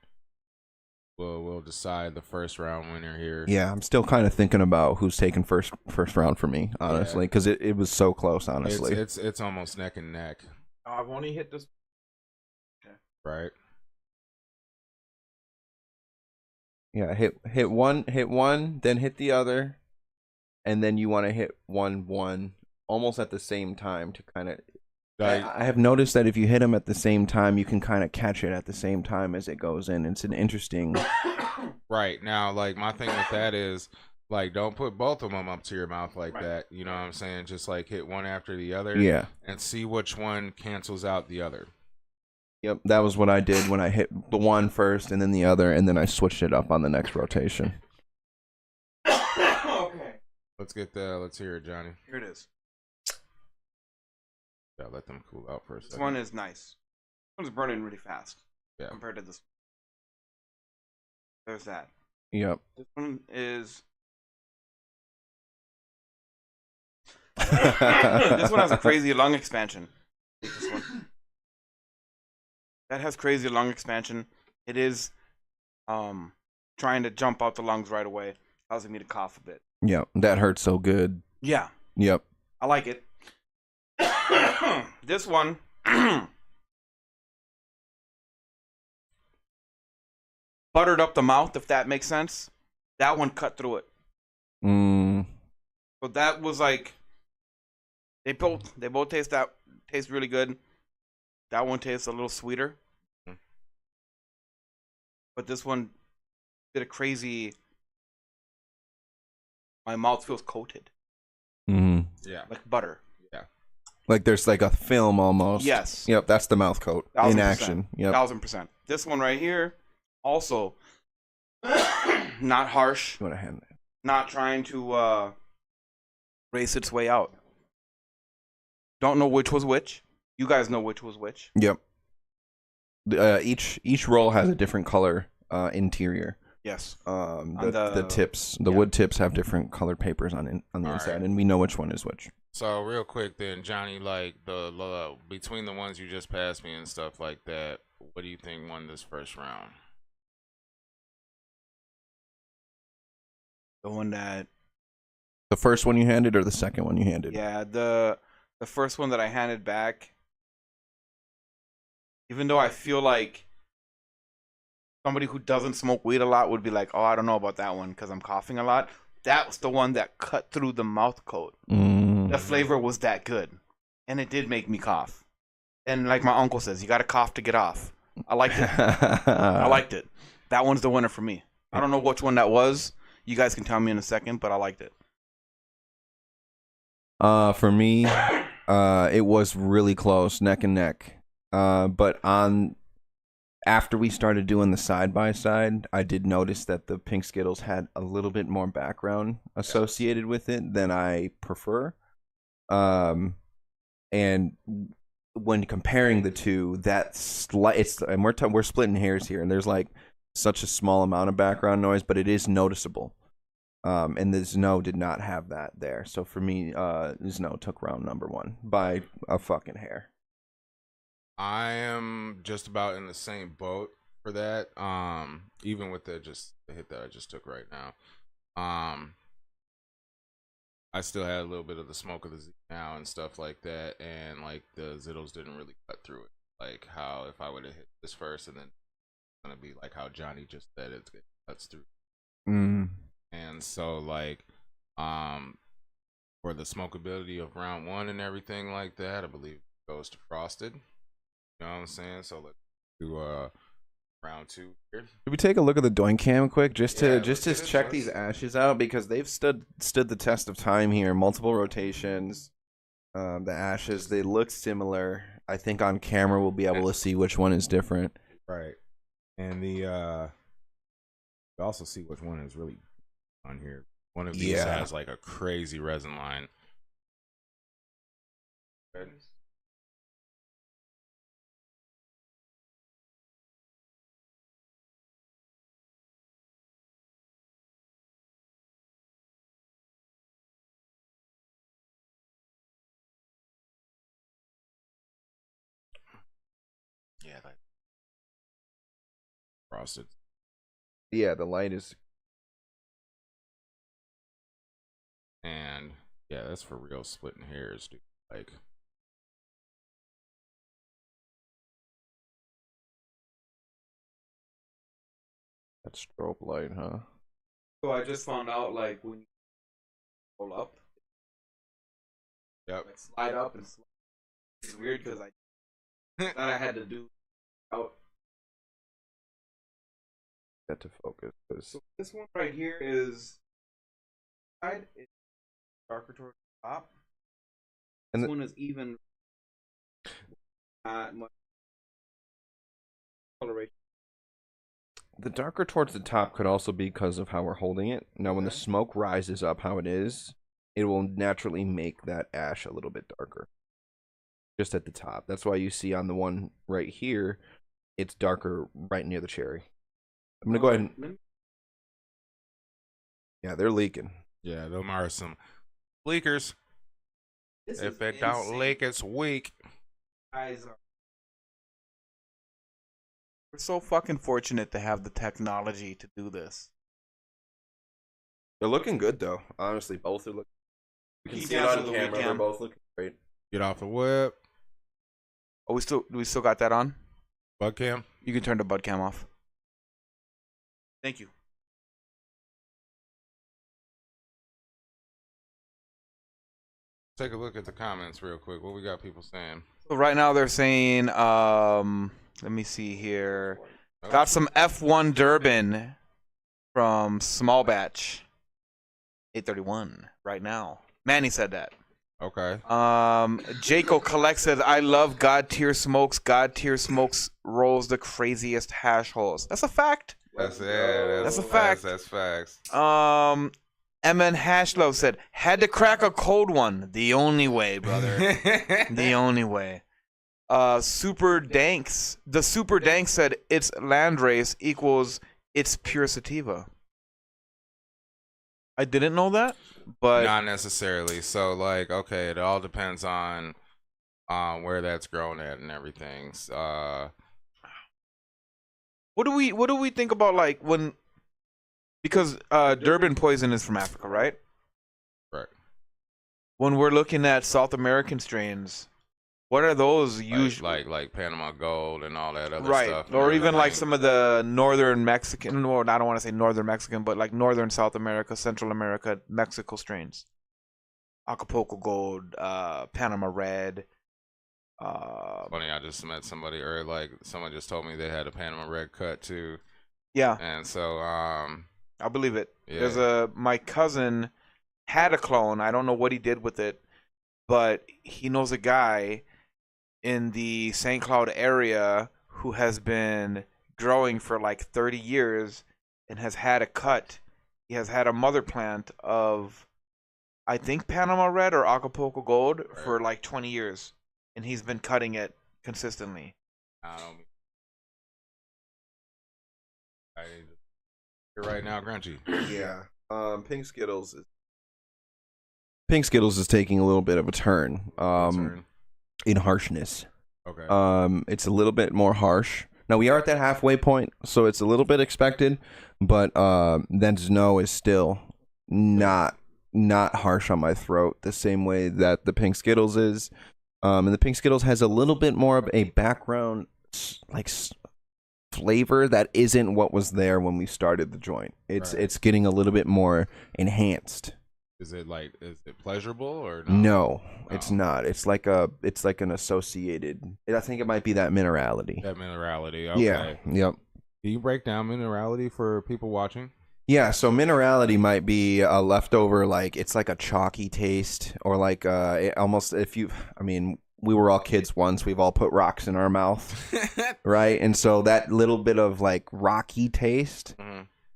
we'll decide the first round winner here. Yeah, I'm still kind of thinking about who's taking first round for me, honestly, because it was so close, honestly. It's almost neck and neck, I've only hit this. right? Yeah, hit one, then hit the other, and then you want to hit one almost at the same time to kind of. I have noticed that if you hit them at the same time, you can kind of catch it at the same time as it goes in. It's an interesting. Right. Now, like, my thing with that is, like, don't put both of them up to your mouth like Right. that. You know what I'm saying? Just, like, hit one after the other. Yeah. And see which one cancels out the other. Yep, that was what I did when I hit the one first and then the other, and then I switched it up on the next rotation. Okay. Let's hear it, Johnny. Here it is. Yeah, let them cool out for a This second. one is nice. This one's burning really fast. Yeah. Compared to this. There's that. Yep. This one is. This This one has a crazy lung expansion. Take this one. That has crazy lung expansion. It is trying to jump out the lungs right away, causing me to cough a bit. Yep, that hurts so good. Yeah, Yep. I like it. This one buttered up the mouth, if that makes sense. That one cut through it. Mm. So that was like they both taste really good. That one tastes a little sweeter. But this one did a crazy. My mouth feels coated Mm. Yeah. like butter. Like there's like a film almost. Yes. Yep, that's the mouth coat 1000%. in action. Yep. 1000%. This one right here, also not harsh, You want to hand it? not trying to race its way out. Don't know which was which. You guys know which was which. Yep. Each roll has a different color interior. Yes. The tips, the yeah. wood tips have different colored papers on the All inside, right. and we know which one is which. So real quick then, Johnny, like the between the ones you just passed me and stuff like that, what do you think won this first round? The one that The first one you handed, or the second one you handed? yeah, the first one that I handed back. Even though I feel like somebody who doesn't smoke weed a lot would be like, "Oh, I don't know about that one because I'm coughing a lot." That was the one that cut through the mouth coat. Mm. The flavor was that good, and it did make me cough. And like my uncle says, you got to cough to get off. I liked it. I liked it. That one's the winner for me. I don't know which one that was. You guys can tell me in a second, but I liked it. For me, it was really close, neck and neck. But after we started doing the side by side, I did notice that the pink Skittles had a little bit more background associated with it than I prefer. And when comparing the two, and we're splitting hairs here, and there's like such a small amount of background noise, but it is noticeable. And the Zno did not have that there. So for me, Zno took round number one by a fucking hair. I am just about in the same boat for that. Even with the hit that I just took right now. I still had a little bit of the smoke of the Z now and stuff like that, and like the Zittles didn't really cut through it. Like how if I would have hit this first and then it's gonna be like how Johnny just said it cuts through. And so like for the smokability of round 1 and everything like that, I believe it goes to Frosted. You know what I'm saying? So let's do round 2 here. Should we take a look at the Doink Cam quick just to let's check these ashes out, because they've stood the test of time here. Multiple rotations. The ashes, they look similar. I think on camera we'll be able to see which one is different. Right. And the you also see which one is really on here. One of these has like a crazy resin line. Yeah, like Frosted. Yeah, the light is. And yeah, that's for real splitting hairs, dude. Like That strobe light, huh? So I just found out, like, when you roll up, yep. like, slide up and slide. It's weird because I thought I had to do out. Get to focus. So this one right here is side. It's darker towards the top. And This one is even. Not much coloration. The darker towards the top could also be because of how we're holding it. Now, when the smoke rises up how it is, it will naturally make that ash a little bit darker. Just at the top. That's why you see on the one right here, it's darker right near the cherry. I'm going to go ahead and... Yeah, they're leaking. Yeah, them are some leakers. This If is it don't insane. leak, it's weak. Guys are. We're so fucking fortunate to have the technology to do this. They're looking good, though. Honestly, both are looking... You can Keep see it down on to the camera. weekend. They're both looking great. Get off the whip. Oh, we still got that on? Bug cam. You can turn the bud cam off. Thank you. Take a look at the comments real quick. What we got people saying? So right now they're saying, let me see here. Got some F1 Durban from Small Batch. 831 right now. Manny said that. Okay. Jaco Collect says, I love God Tier Smokes. God Tier Smokes rolls the craziest hash holes. That's a fact. That's it. That's a fact. That's facts. MN Hashlove said, had to crack a cold one. The only way, brother. The only way. Super Danks. The Super Danks said, it's Landrace equals it's pure sativa. I didn't know that, but Not necessarily. So like, okay, it all depends on where that's grown at and everything. what do we think about, like, when, because Durban poison is from Africa, right? Right. When we're looking at South American strains, what are those usually? Like Panama Gold and all that other Right, stuff. and or even like everything. some of the northern Mexican, well, I don't want to say northern Mexican, but like northern South America, Central America, Mexico strains. Acapulco Gold, Panama Red. Funny, I just met somebody, or like someone just told me they had a Panama Red cut too, Yeah, and so I believe it. Yeah. There's my cousin had a clone. I don't know what he did with it, but he knows a guy in the St. Cloud area who has been growing for like 30 years and has had a cut. He has had a mother plant of, I think, Panama Red or Acapulco Gold for like 20 years, and he's been cutting it consistently. I don't. You're right now, Grunchy. Yeah. Pink Skittles is taking a little bit of a turn. Turn. In harshness. Okay. It's a little bit more harsh. Now we are at that halfway point, so it's a little bit expected, but then Snow is still not not harsh on my throat the same way that the Pink Skittles is. And the Pink Skittles has a little bit more of a background flavor that isn't what was there when we started the joint. It's getting a little bit more enhanced. Is it pleasurable or no? It's not. It's like an associated. I think it might be that minerality. That minerality. Okay. Yeah. Yep. Can you break down minerality for people watching? Yeah, so minerality might be a leftover, like it's like a chalky taste, or like almost we were all kids once. We've all put rocks in our mouth, right? And so that little bit of like rocky taste,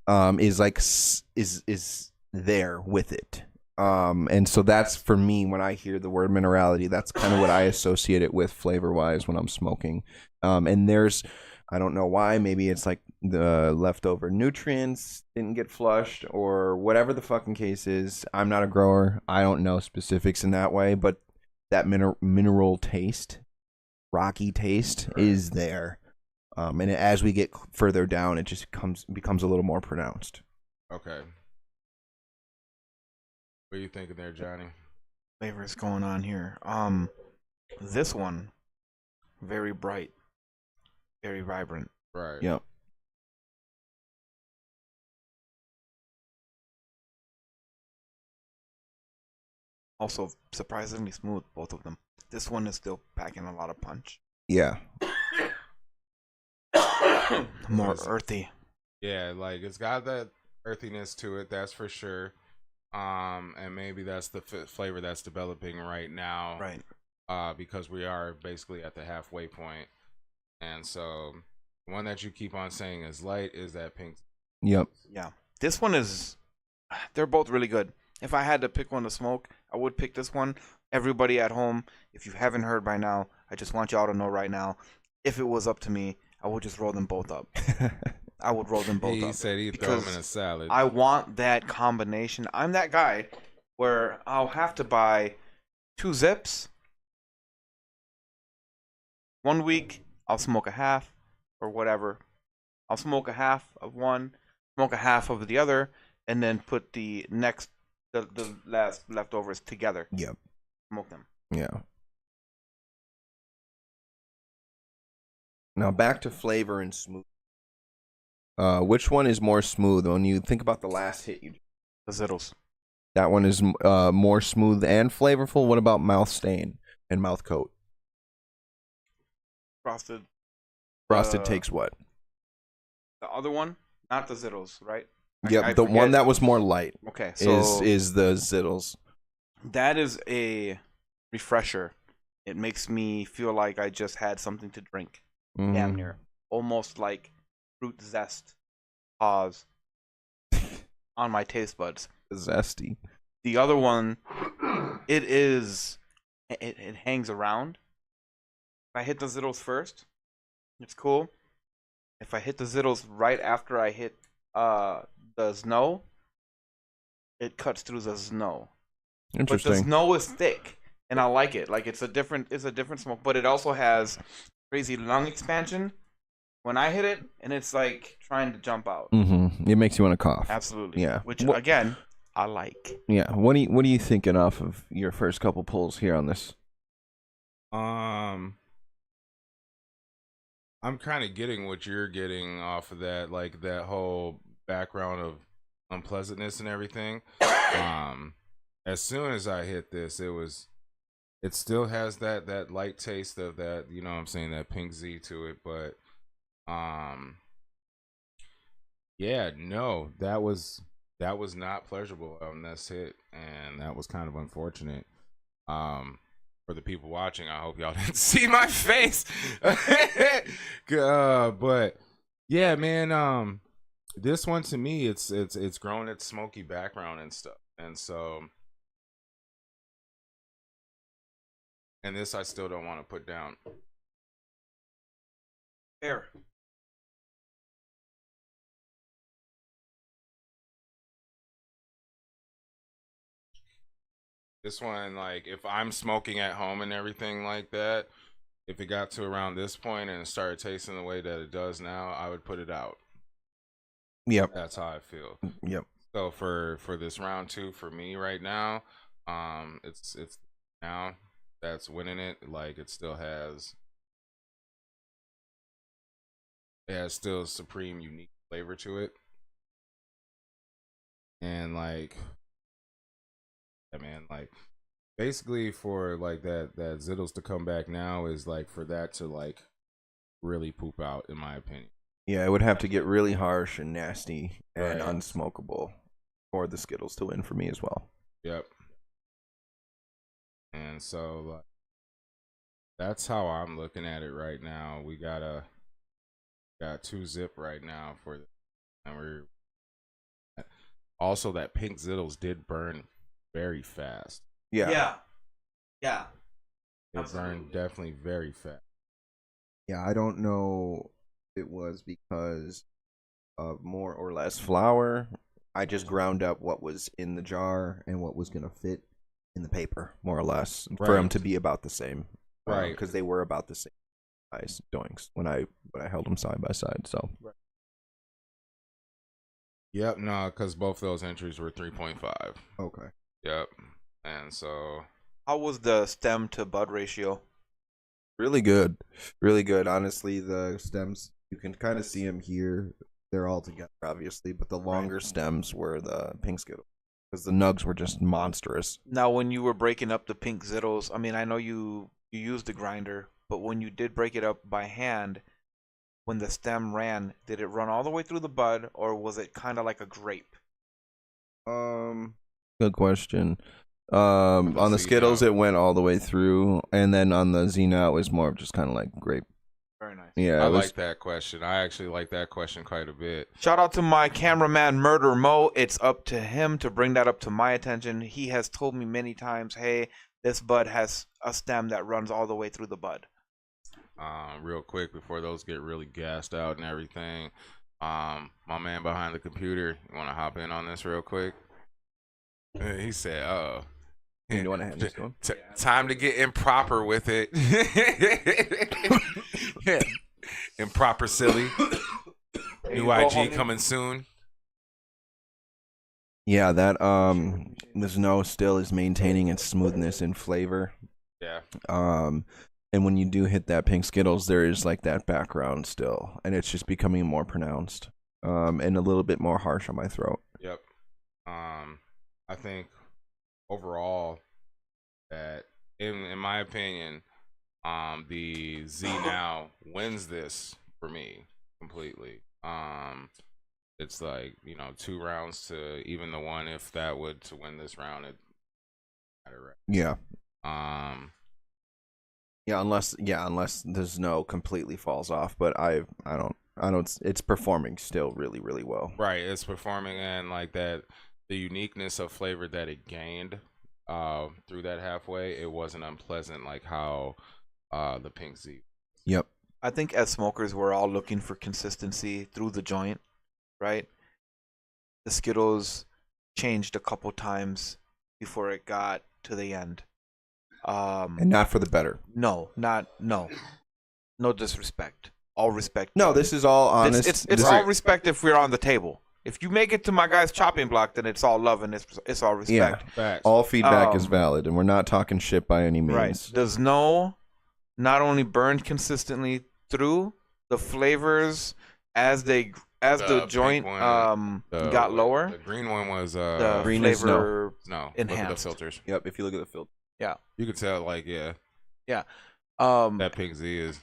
is like is there with it. And so that's for me when I hear the word minerality. That's kind of what I associate it with flavor wise when I'm smoking. And there's, I don't know why. Maybe it's like the leftover nutrients didn't get flushed or whatever the fucking case is. I'm not a grower. I don't know specifics in that way, but that mineral taste, rocky taste is there. And as we get further down, it just becomes a little more pronounced. Okay. What are you thinking there, Johnny? Flavors going on here. This one, very bright, very vibrant. Right. Yep. Also surprisingly smooth, both of them. This one is still packing a lot of punch. Yeah. More earthy. Yeah, like it's got that earthiness to it, that's for sure. And maybe that's the flavor that's developing right now, right? Because we are basically at the halfway point, and so the one that you keep on saying is light is that pink. Yep. Yeah, this one is. They're both really good. If I had to pick one to smoke, I would pick this one. Everybody at home, if you haven't heard by now, I just want y'all to know right now. If it was up to me, I would just roll them both up. I would roll them both up. He said he'd throw them in a salad. I want that combination. I'm that guy where I'll have to buy 2 zips. 1 week, I'll smoke a half or whatever. I'll smoke a half of one, smoke a half of the other, and then put the last leftovers together. Yep. Smoke them. Yeah. Now back to flavor and smooth. Which one is more smooth when you think about the last hit you did? The Zittles. That one is more smooth and flavorful. What about mouth stain and mouth coat? Frosted. Frosted takes what? The other one, not the Zittles, right? Yep, the one that was more light. Okay, so is the Zittles. That is a refresher. It makes me feel like I just had something to drink. Damn near. Almost like fruit zest pause on my taste buds. Zesty. The other one, it hangs around. If I hit the Zittles first, it's cool. If I hit the Zittles right after I hit the snow, it cuts through the snow. Interesting. But the snow is thick, and I like it. Like it's a different smoke, but it also has crazy lung expansion when I hit it, and it's like trying to jump out. It makes you want to cough. Absolutely. Yeah. Which again, I like. Yeah. What are you thinking off of your first couple pulls here on this? I'm kind of getting what you're getting off of that, like that whole background of unpleasantness and everything. As soon as I hit this, it still has that light taste of that, you know what I'm saying, that pink Z to it, but yeah, no, that was not pleasurable on this hit, and that was kind of unfortunate. For the people watching, I hope y'all didn't see my face. But yeah, man, this one to me, it's grown its smoky background and stuff, and so, and this I still don't want to put down. Fair. This one, like, if I'm smoking at home and everything like that, if it got to around this point and it started tasting the way that it does now, I would put it out. Yep. That's how I feel. Yep. So for this round 2 for me right now, it's now that's winning it. Like it has still supreme unique flavor to it. And like, yeah, man, like basically for like that Zittles to come back now is like for that to like really poop out, in my opinion. Yeah, it would have to get really harsh and nasty and Right. unsmokable for the Skittles to win for me as well. Yep. And so like that's how I'm looking at it right now. We got 2-zip right now for the, and we're also that pink Zittles did burn very fast. Yeah. It burned definitely very fast. Yeah, I don't know if it was because of more or less flour. I just ground up what was in the jar and what was going to fit in the paper, more or less, for them Right. to be about the same. Right. Because they were about the same size doings when I held them side by side. So Yep, no, because both those entries were 3.5. okay. Yep. And so How was the stem to bud ratio? Really good. Really good. Honestly, the stems, you can kind of see them here. They're all together, obviously, but the longer stems were the pink Skittles because the nugs were just monstrous. Now, when you were breaking up the pink Zittles, I mean, I know you used the grinder, but when you did break it up by hand, when the stem ran, did it run all the way through the bud, or was it kind of like a grape? Good question. On the Skittles, Z-Note. it went all the way through, and then on the Xena, it was more of just kind of like grape. Very nice. Yeah, I it was, like that question. I actually like that question quite a bit. Shout out to my cameraman, Murder Mo. It's up to him to bring that up to my attention. He has told me many times, hey, this bud has a stem that runs all the way through the bud. Real quick before those get really gassed out and everything. My man behind the computer, you want to hop in on this real quick? He said, "Oh, you want to hand this to him? time to get improper with it." Improper silly. New IG coming soon. Yeah, that the snow still is maintaining its smoothness and flavor. Yeah. And when you do hit that pink Skittles, there is like that background still, and it's just becoming more pronounced, and a little bit more harsh on my throat. Yep. I think overall that in my opinion, the Z now wins this for me completely. It's like, 2 rounds to even the one. If that would to win this round, it matter, right? Yeah. Yeah, unless the snow completely falls off, but I don't. It's performing still really, really well. Right, it's performing, and like that, the uniqueness of flavor that it gained through that halfway, it wasn't unpleasant like how the pink Z. Yep. I think as smokers, we're all looking for consistency through the joint, right? The Skittles changed a couple times before it got to the end. And not for the better. No disrespect. All respect. No, this is all honest. It's This all is- respect if we're on the table. If you make it to my guy's chopping block, then it's all love and it's all respect. Yeah. Facts. All feedback is Um, valid, and we're not talking shit by any means. Right. The snow not only burned consistently through the flavors as the pink joint one, got lower. The green one was The green is flavor no. Look at the enhanced. filters. Yep. If you look at the filter. You could tell, like, that pink Z is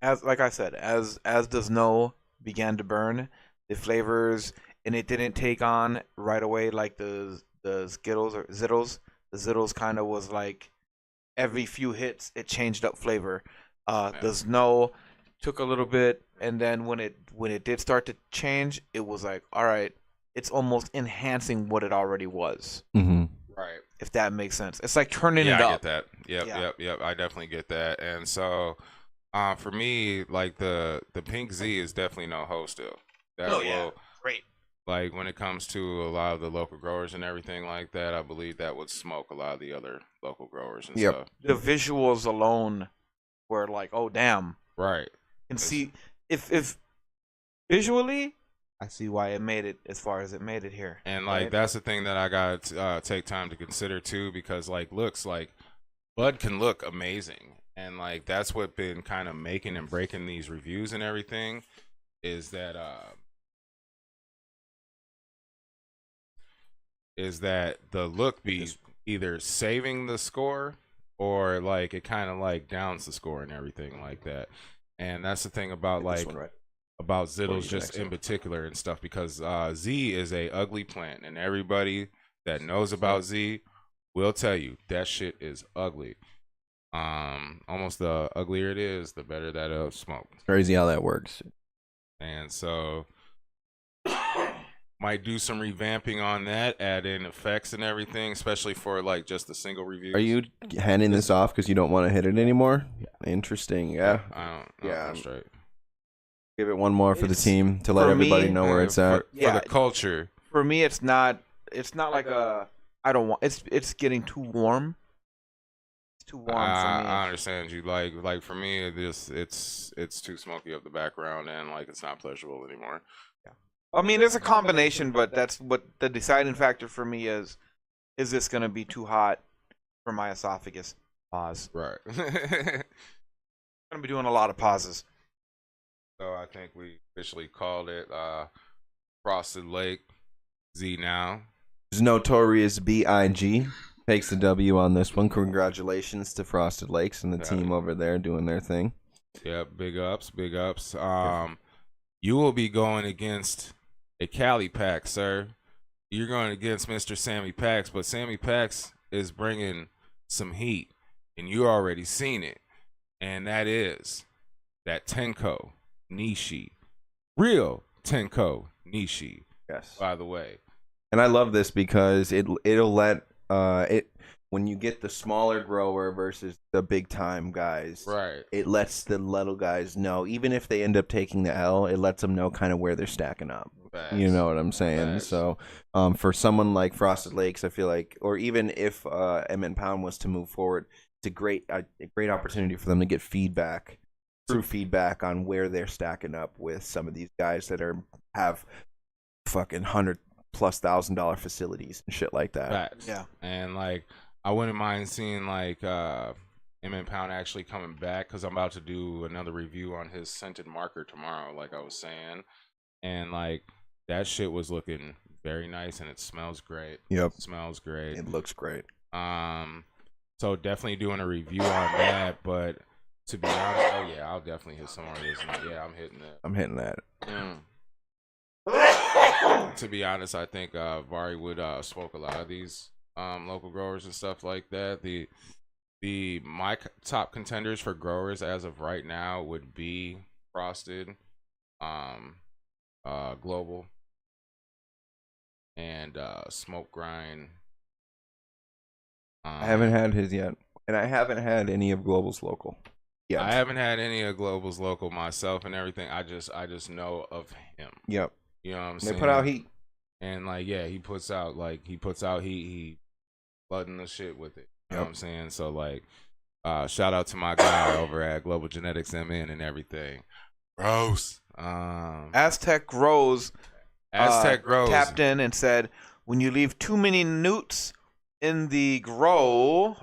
as like I said, as the snow began to burn, the flavors, and it didn't take on right away like the Skittles or Zittles. The Zittles kind of was like every few hits it changed up flavor. The snow took a little bit, and then when it did start to change, it was like, all right, it's almost enhancing what it already was. Mm-hmm. right. If that makes sense, it's like turning Yeah, it I up. get that. Yep, Yeah. yep. I definitely get that. And so, for me, like the pink Z is definitely no ho still. That Oh, yeah. will, Great. like, when it comes to a lot of the local growers and everything like that, I believe that would smoke a lot of the other local growers and Yep. stuff. The visuals alone were like, oh damn. Right. And see if visually I see why it made it as far as it made it here. And like right? that's the thing that I gotta take time to consider too, because like looks like Bud can look amazing, and like that's what been kind of making and breaking these reviews and everything is that the look be either saving the score or like it kind of like downs the score and everything like that. And that's the thing about Get this like one right. about Or Zittles you just next in one. particular and stuff, because Z is a ugly plant, and everybody that knows about Z will tell you that shit is ugly. Almost the uglier it is, the better that it'll smoke. Crazy how that works. And so might do some revamping on that, add in effects and everything, especially for like just the single reviews. Are you handing this off because you don't want to hit it anymore? Interesting. Yeah. I don't Yeah. I'm straight. Give it one more for the It's- team to let for everybody me, know where it's at. For Yeah. the culture. For me, it's not like a. I don't want. It's getting too warm. It's too warm for me. I understand you. Like for me, it's too smoky up the background, and like it's not pleasurable anymore. I mean, there's a combination, but that's what the deciding factor for me is. Is this going to be too hot for my esophagus? Pause. Right. I'm going to be doing a lot of pauses. So I think we officially called it Frosted Lake Z now. Notorious B.I.G. takes the W on this one. Congratulations to Frosted Lakes and the Yeah. team over there doing their thing. Yep, big ups, big ups. You will be going against a Cali pack, sir. You're going against Mr. Sammy Pax, but Sammy Pax is bringing some heat, and you already seen it, and that is that Tenko Nishi, real Tenko Nishi, Yes. by the way. And I love this because it'll let it when you get the smaller grower versus the big time guys. Right. It lets the little guys know, even if they end up taking the L, it lets them know kind of where they're stacking up. You know what I'm saying? Facts. So, for someone like Frosted Lakes, I feel like, or even if Emmett Pound was to move forward, it's a great opportunity for them to get feedback, true feedback on where they're stacking up with some of these guys that have fucking $100,000+ facilities and shit like that. Facts. Yeah. And like, I wouldn't mind seeing like M Pound actually coming back, because I'm about to do another review on his scented marker tomorrow, like I was saying, and like that shit was looking very nice, and it smells great. Yep. It smells great. It looks great. So definitely doing a review on that, but to be honest, oh yeah, I'll definitely hit some more of this. Yeah, I'm hitting it. I'm hitting that. To be honest, I think Vari would smoke a lot of these local growers and stuff like that. My top contenders for growers as of right now would be Frosted, Global, and Smoke Grind. I haven't had his yet, and I haven't had any of Global's local yet. I haven't had any of Global's local myself and everything. I just know of him. Yep. You know what I'm They saying? put out heat. And like, yeah, he puts out heat. He flooding the shit with it. You know what I'm saying? So like, shout out to my guy over at Global Genetics MN and everything. Gross. Aztec Rose tapped in and said, when you leave too many newts in the grow,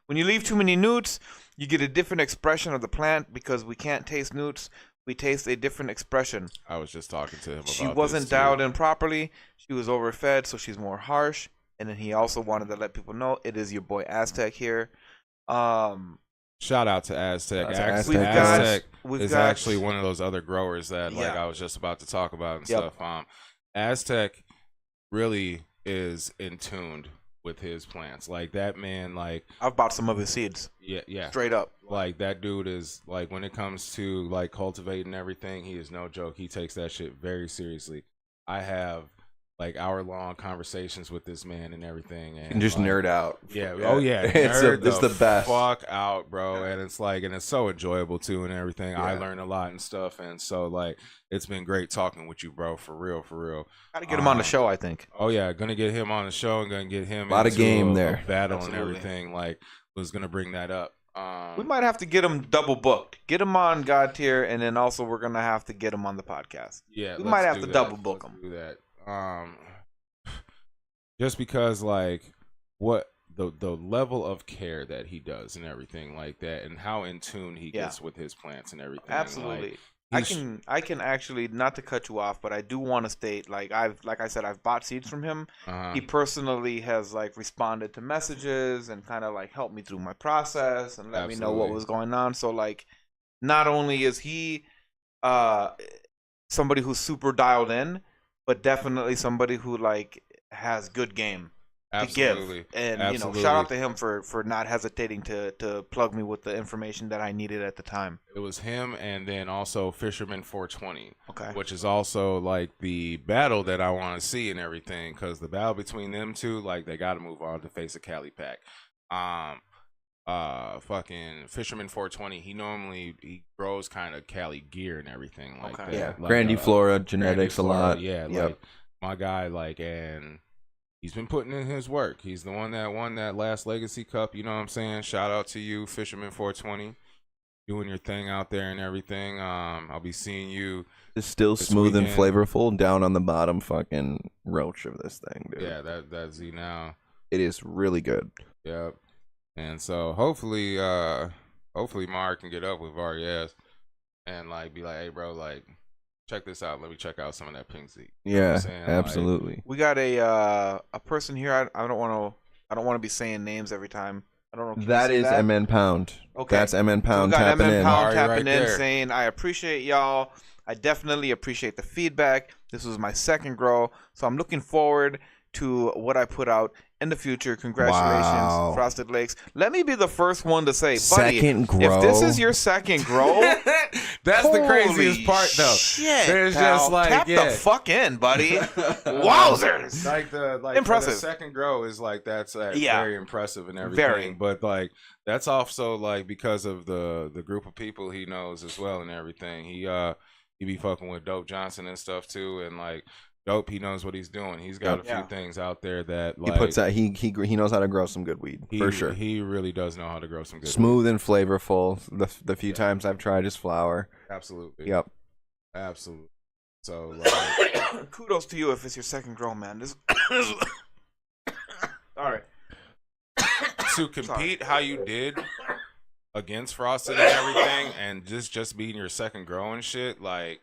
when you leave too many newts, you get a different expression of the plant, because we can't taste newts. We taste a different expression. I was just talking to him about She this, wasn't too. dialed in properly. She was overfed, so she's more harsh. And then he also wanted to let people know it is your boy Aztec here. Shout out to Aztec. Shout out to Aztec, Aztec. We've is got- actually one of those other growers that like Yeah. I was just about to talk about and Yep. stuff. Aztec really is in tuned with his plants. Like that man, like I've bought some of his seeds, yeah. straight up. Like that dude is like, when it comes to like cultivating everything, he is no joke. He takes that shit very seriously. I have like hour-long conversations with this man and everything, and just like, nerd out. Yeah. Oh yeah. It's Nerd the best. Fuck out, bro. And it's like, and it's so enjoyable too, and everything. I Yeah. learn a lot and stuff, and so like, it's been great talking with you, bro. For real, for real. Got to get him on the show, I think. Oh yeah, gonna get him on the show and gonna get him Lot of into game a there. battle Absolutely. and everything. Like, was gonna bring that up We might have to get him double booked. Get him on God Tier, and then also we're gonna have to get him on the podcast. Yeah, We let's might have do to that. double book Let's him. Do that. Just because like what the level of care that he does and everything like that, and how in tune he Yeah. gets with his plants and everything. Absolutely. Like, I can actually, not to cut you off, but I do want to state, like I said, I've bought seeds from him. He personally has like responded to messages and kind of like helped me through my process and let me know what Absolutely. was going on. So like, not only is he somebody who's super dialed in, but definitely somebody who like has good game absolutely. to give. And Absolutely. shout out to him for not hesitating to plug me with the information that I needed at the time. It was him, and then also Fisherman 420, Okay. which is also like the battle that I want to see and everything, because the battle between them two, like they got to move on to face a Cali pack. Fucking Fisherman 420, he grows kind of Cali gear and everything like Okay. that. Yeah, Like, Grandiflora genetics a Grandiflora, lot. Yeah, Yep. like my guy, like, and he's been putting in his work. He's the one that won that last Legacy Cup. You know what I'm saying? Shout out to you, Fisherman 420, doing your thing out there and everything. I'll be seeing you. It's still This smooth and weekend. flavorful down on the bottom fucking roach of this thing, dude. Yeah, that's Z now. It is really good. Yep. And so hopefully Mark can get up with RES and like be like, hey bro, like check this out. Let me check out some of that pink Z. You know what I'm Yeah, saying? Like, absolutely. We got a person here. I don't want to be saying names every time. I don't know. Can you That see is that? MN Pound. Okay. That's MN So we Pound got tapping MN in. Pound Ari tapping right in, there. saying, "I appreciate y'all. I definitely appreciate the feedback. This was my second grow, so I'm looking forward to what I put out in the future. Congratulations, Wow. Frosted Lakes. Let me be the first one to say, buddy, Second grow. if this is your second grow, That's the holy craziest part though. Shit, There's pal. just like, tap yeah. the fuck in, buddy. Wowzers! Like the Impressive. second grow is like that's Yeah. very impressive and everything. Very. But like that's also like because of the group of people he knows as well and everything. He be fucking with Dope Johnson and stuff too, and like Dope, he knows what he's doing. He's got a few Yeah. things out there that He like puts out. He knows how to grow some good weed for sure. He really does know how to grow some good Smooth and flavorful. The few Yeah. times I've tried his flower. weed. Absolutely. Yep. Absolutely. So like Kudos to you if it's your second grow, man. This all right. to compete how you did against Frosted and everything, and just being your second grow and shit, like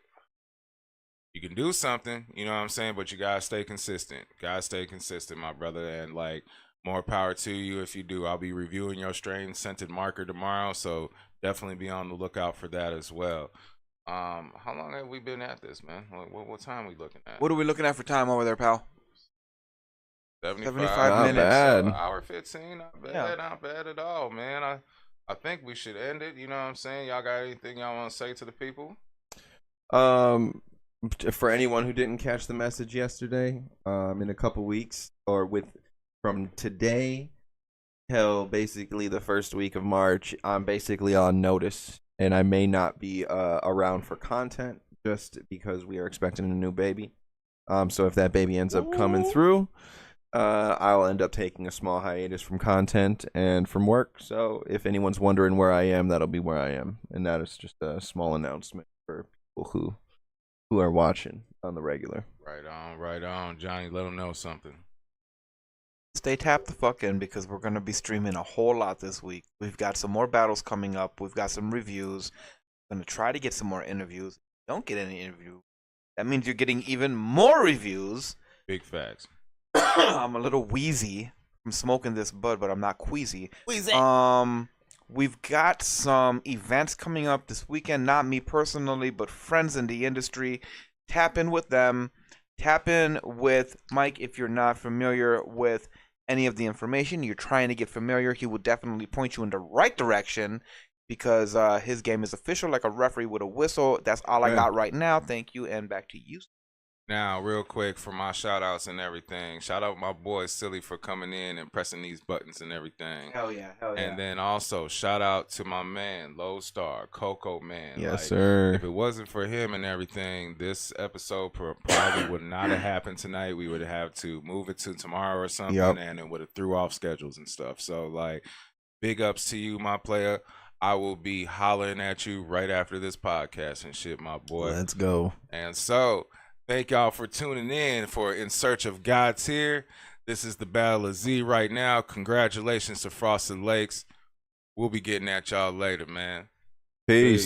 you can do something, you know what I'm saying, but you gotta stay consistent. Gotta stay consistent, my brother, and like more power to you if you do. I'll be reviewing your strain scented marker tomorrow, so definitely be on the lookout for that as well. How long have we been at this, man? What time are we looking at? What are we looking at for time over there, pal? 75 Not minutes. bad. So, hour 15, not bad, Yeah. not bad at all, man. I think we should end it. You know what I'm saying? Y'all got anything y'all want to say to the people? For anyone who didn't catch the message yesterday, in a couple weeks or from today till basically the first week of March, I'm basically on notice, and I may not be around for content just because we are expecting a new baby. So if that baby ends up coming through, I'll end up taking a small hiatus from content and from work. So if anyone's wondering where I am, that'll be where I am, and that is just a small announcement for people who are watching on the regular. Right on, Johnny. Let them know something. Stay tapped the fuck in because we're gonna be streaming a whole lot this week. We've got some more battles coming up. We've got some reviews. Gonna try to get some more interviews. Don't get any interview. That means you're getting even more reviews. Big facts. I'm a little wheezy from smoking this bud, but I'm not queasy. We've got some events coming up this weekend. Not me personally, but friends in the industry. Tap in with them. Tap in with Mike if you're not familiar with any of the information. You're trying to get familiar. He will definitely point you in the right direction because his game is official, like a referee with a whistle. That's all I Yeah. got right now. Thank you, and back to you. Now, real quick, for my shout outs and everything, shout out my boy Silly for coming in and pressing these buttons and everything. Hell yeah. And then also shout out to my man, Lodestar, Coco Man. Yes, Like, sir. If it wasn't for him and everything, this episode probably would not have happened tonight. We would have to move it to tomorrow or something, Yep. and it would have threw off schedules and stuff. So, like, big ups to you, my player. I will be hollering at you right after this podcast and shit, my boy. Let's go. And so, thank y'all for tuning in for In Search of God Tier. This is the Battle of Z right now. Congratulations to Frosted Lakes. We'll be getting at y'all later, man. Peace.